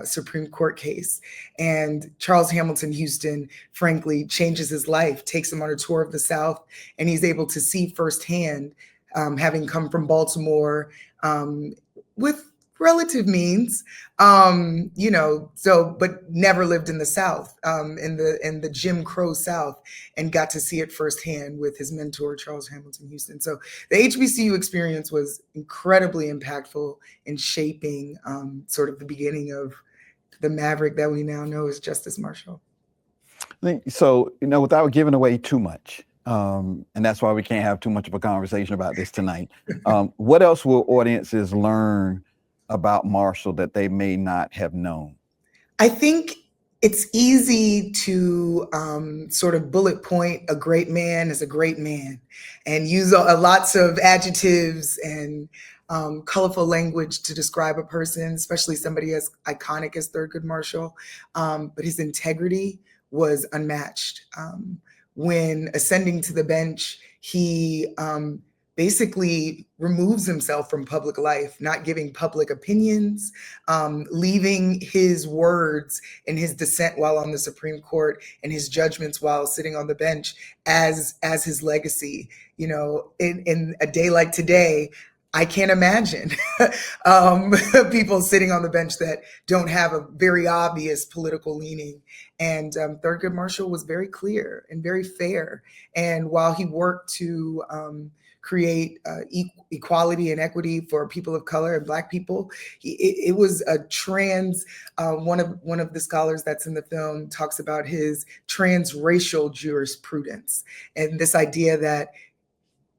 Supreme Court case. And Charles Hamilton Houston, frankly, changes his life, takes him on a tour of the South, and he's able to see firsthand, having come from Baltimore with relative means, but never lived in the South, in the Jim Crow South, and got to see it firsthand with his mentor, Charles Hamilton Houston. So the HBCU experience was incredibly impactful in shaping sort of the beginning of the maverick that we now know as Justice Marshall. So, without giving away too much, and that's why we can't have too much of a conversation about this tonight, what else will audiences learn about Marshall that they may not have known? I think it's easy to sort of bullet point a great man as a great man and use lots of adjectives and colorful language to describe a person, especially somebody as iconic as Thurgood Marshall. But his integrity was unmatched. When ascending to the bench, he basically removes himself from public life, not giving public opinions, leaving his words and his dissent while on the Supreme Court and his judgments while sitting on the bench as his legacy. In a day like today, I can't imagine people sitting on the bench that don't have a very obvious political leaning. And Thurgood Marshall was very clear and very fair. And while he worked to create equality and equity for people of color and Black people, it was a one of the scholars that's in the film talks about his transracial jurisprudence, and this idea that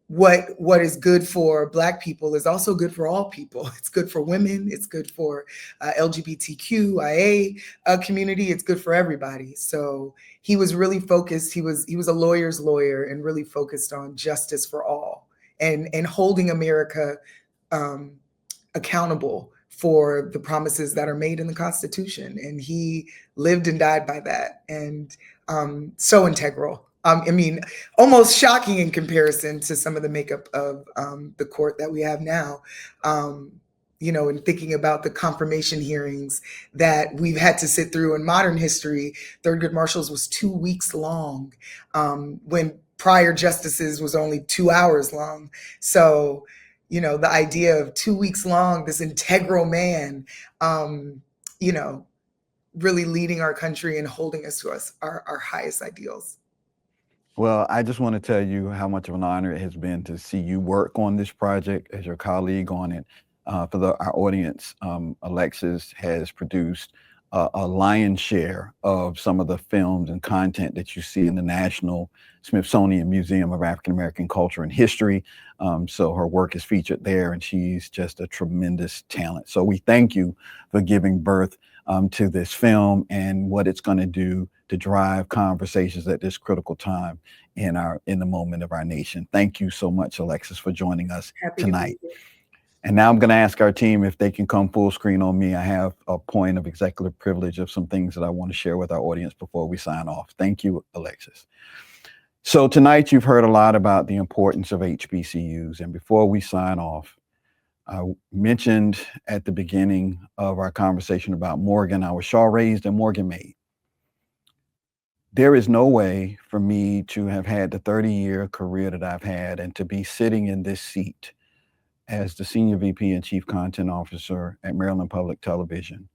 what is good for Black people is also good for all people. It's good for women. It's good for LGBTQIA community. It's good for everybody. So he was really focused. He was a lawyer's lawyer and really focused on justice for all and holding America accountable for the promises that are made in the Constitution. And he lived and died by that. And so integral. Almost shocking in comparison to some of the makeup of the court that we have now. And thinking about the confirmation hearings that we've had to sit through in modern history, Thurgood Marshall's was 2 weeks long, when prior justices was only 2 hours long. So, the idea of 2 weeks long, this integral man, really leading our country and holding us to our highest ideals. Well, I just want to tell you how much of an honor it has been to see you work on this project as your colleague on it. For our audience, Alexis has produced a lion's share of some of the films and content that you see in the National Smithsonian Museum of African American Culture and History. So her work is featured there, and she's just a tremendous talent. So we thank you for giving birth to this film and what it's going to do to drive conversations at this critical time in the moment of our nation. Thank you so much, Alexis, for joining us tonight. And now I'm going to ask our team if they can come full screen on me. I have a point of executive privilege of some things that I want to share with our audience before we sign off. Thank you, Alexis. So tonight you've heard a lot about the importance of HBCUs. And before we sign off, I mentioned at the beginning of our conversation about Morgan, I was Shaw raised and Morgan made. There is no way for me to have had the 30-year career that I've had and to be sitting in this seat as the Senior VP and Chief Content Officer at Maryland Public Television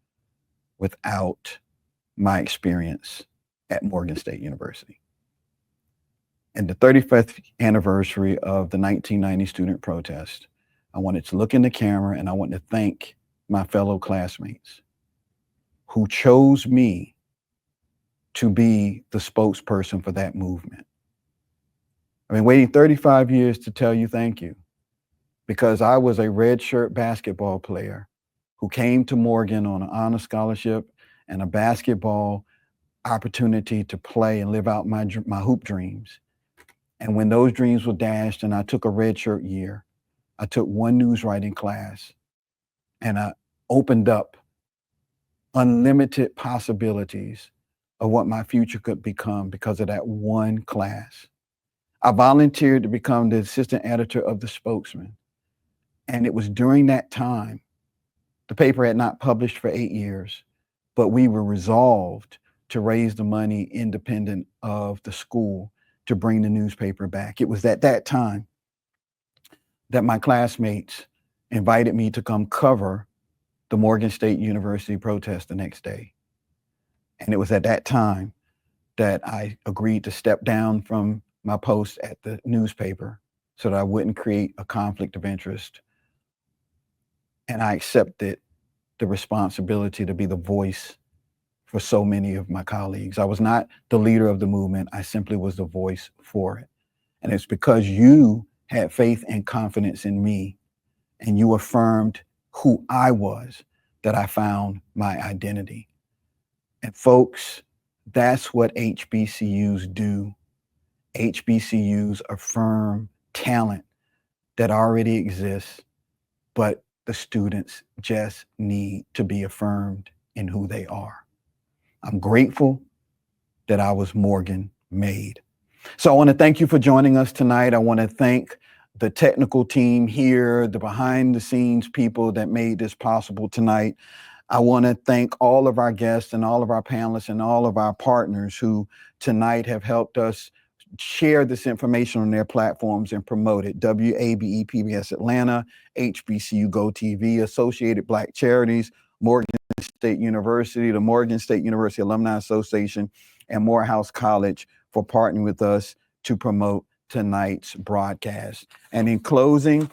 without my experience at Morgan State University. And the 35th anniversary of the 1990 student protest, I wanted to look in the camera and I wanted to thank my fellow classmates who chose me to be the spokesperson for that movement. I've been waiting 35 years to tell you thank you, because I was a red shirt basketball player who came to Morgan on an honor scholarship and a basketball opportunity to play and live out my hoop dreams. And when those dreams were dashed and I took a red shirt year, I took one news writing class and I opened up unlimited possibilities of what my future could become because of that one class. I volunteered to become the assistant editor of the Spokesman. And it was during that time, the paper had not published for 8 years, but we were resolved to raise the money independent of the school to bring the newspaper back. It was at that time that my classmates invited me to come cover the Morgan State University protest the next day. And it was at that time that I agreed to step down from my post at the newspaper so that I wouldn't create a conflict of interest. And I accepted the responsibility to be the voice for so many of my colleagues. I was not the leader of the movement. I simply was the voice for it. And it's because you had faith and confidence in me and you affirmed who I was that I found my identity. And folks, that's what HBCUs do. HBCUs affirm talent that already exists, but the students just need to be affirmed in who they are. I'm grateful that I was Morgan made. So I want to thank you for joining us tonight. I want to thank the technical team here, the behind the scenes people that made this possible tonight. I want to thank all of our guests and all of our panelists and all of our partners who tonight have helped us share this information on their platforms and promote it. WABE PBS Atlanta, HBCU Go TV, Associated Black Charities, Morgan State University, the Morgan State University Alumni Association, and Morehouse College for partnering with us to promote tonight's broadcast. And in closing,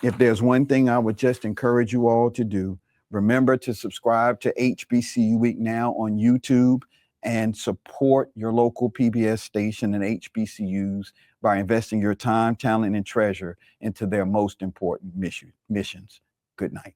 if there's one thing I would just encourage you all to do, remember to subscribe to HBCU Week Now on YouTube and support your local PBS station and HBCUs by investing your time, talent, and treasure into their most important missions. Good night.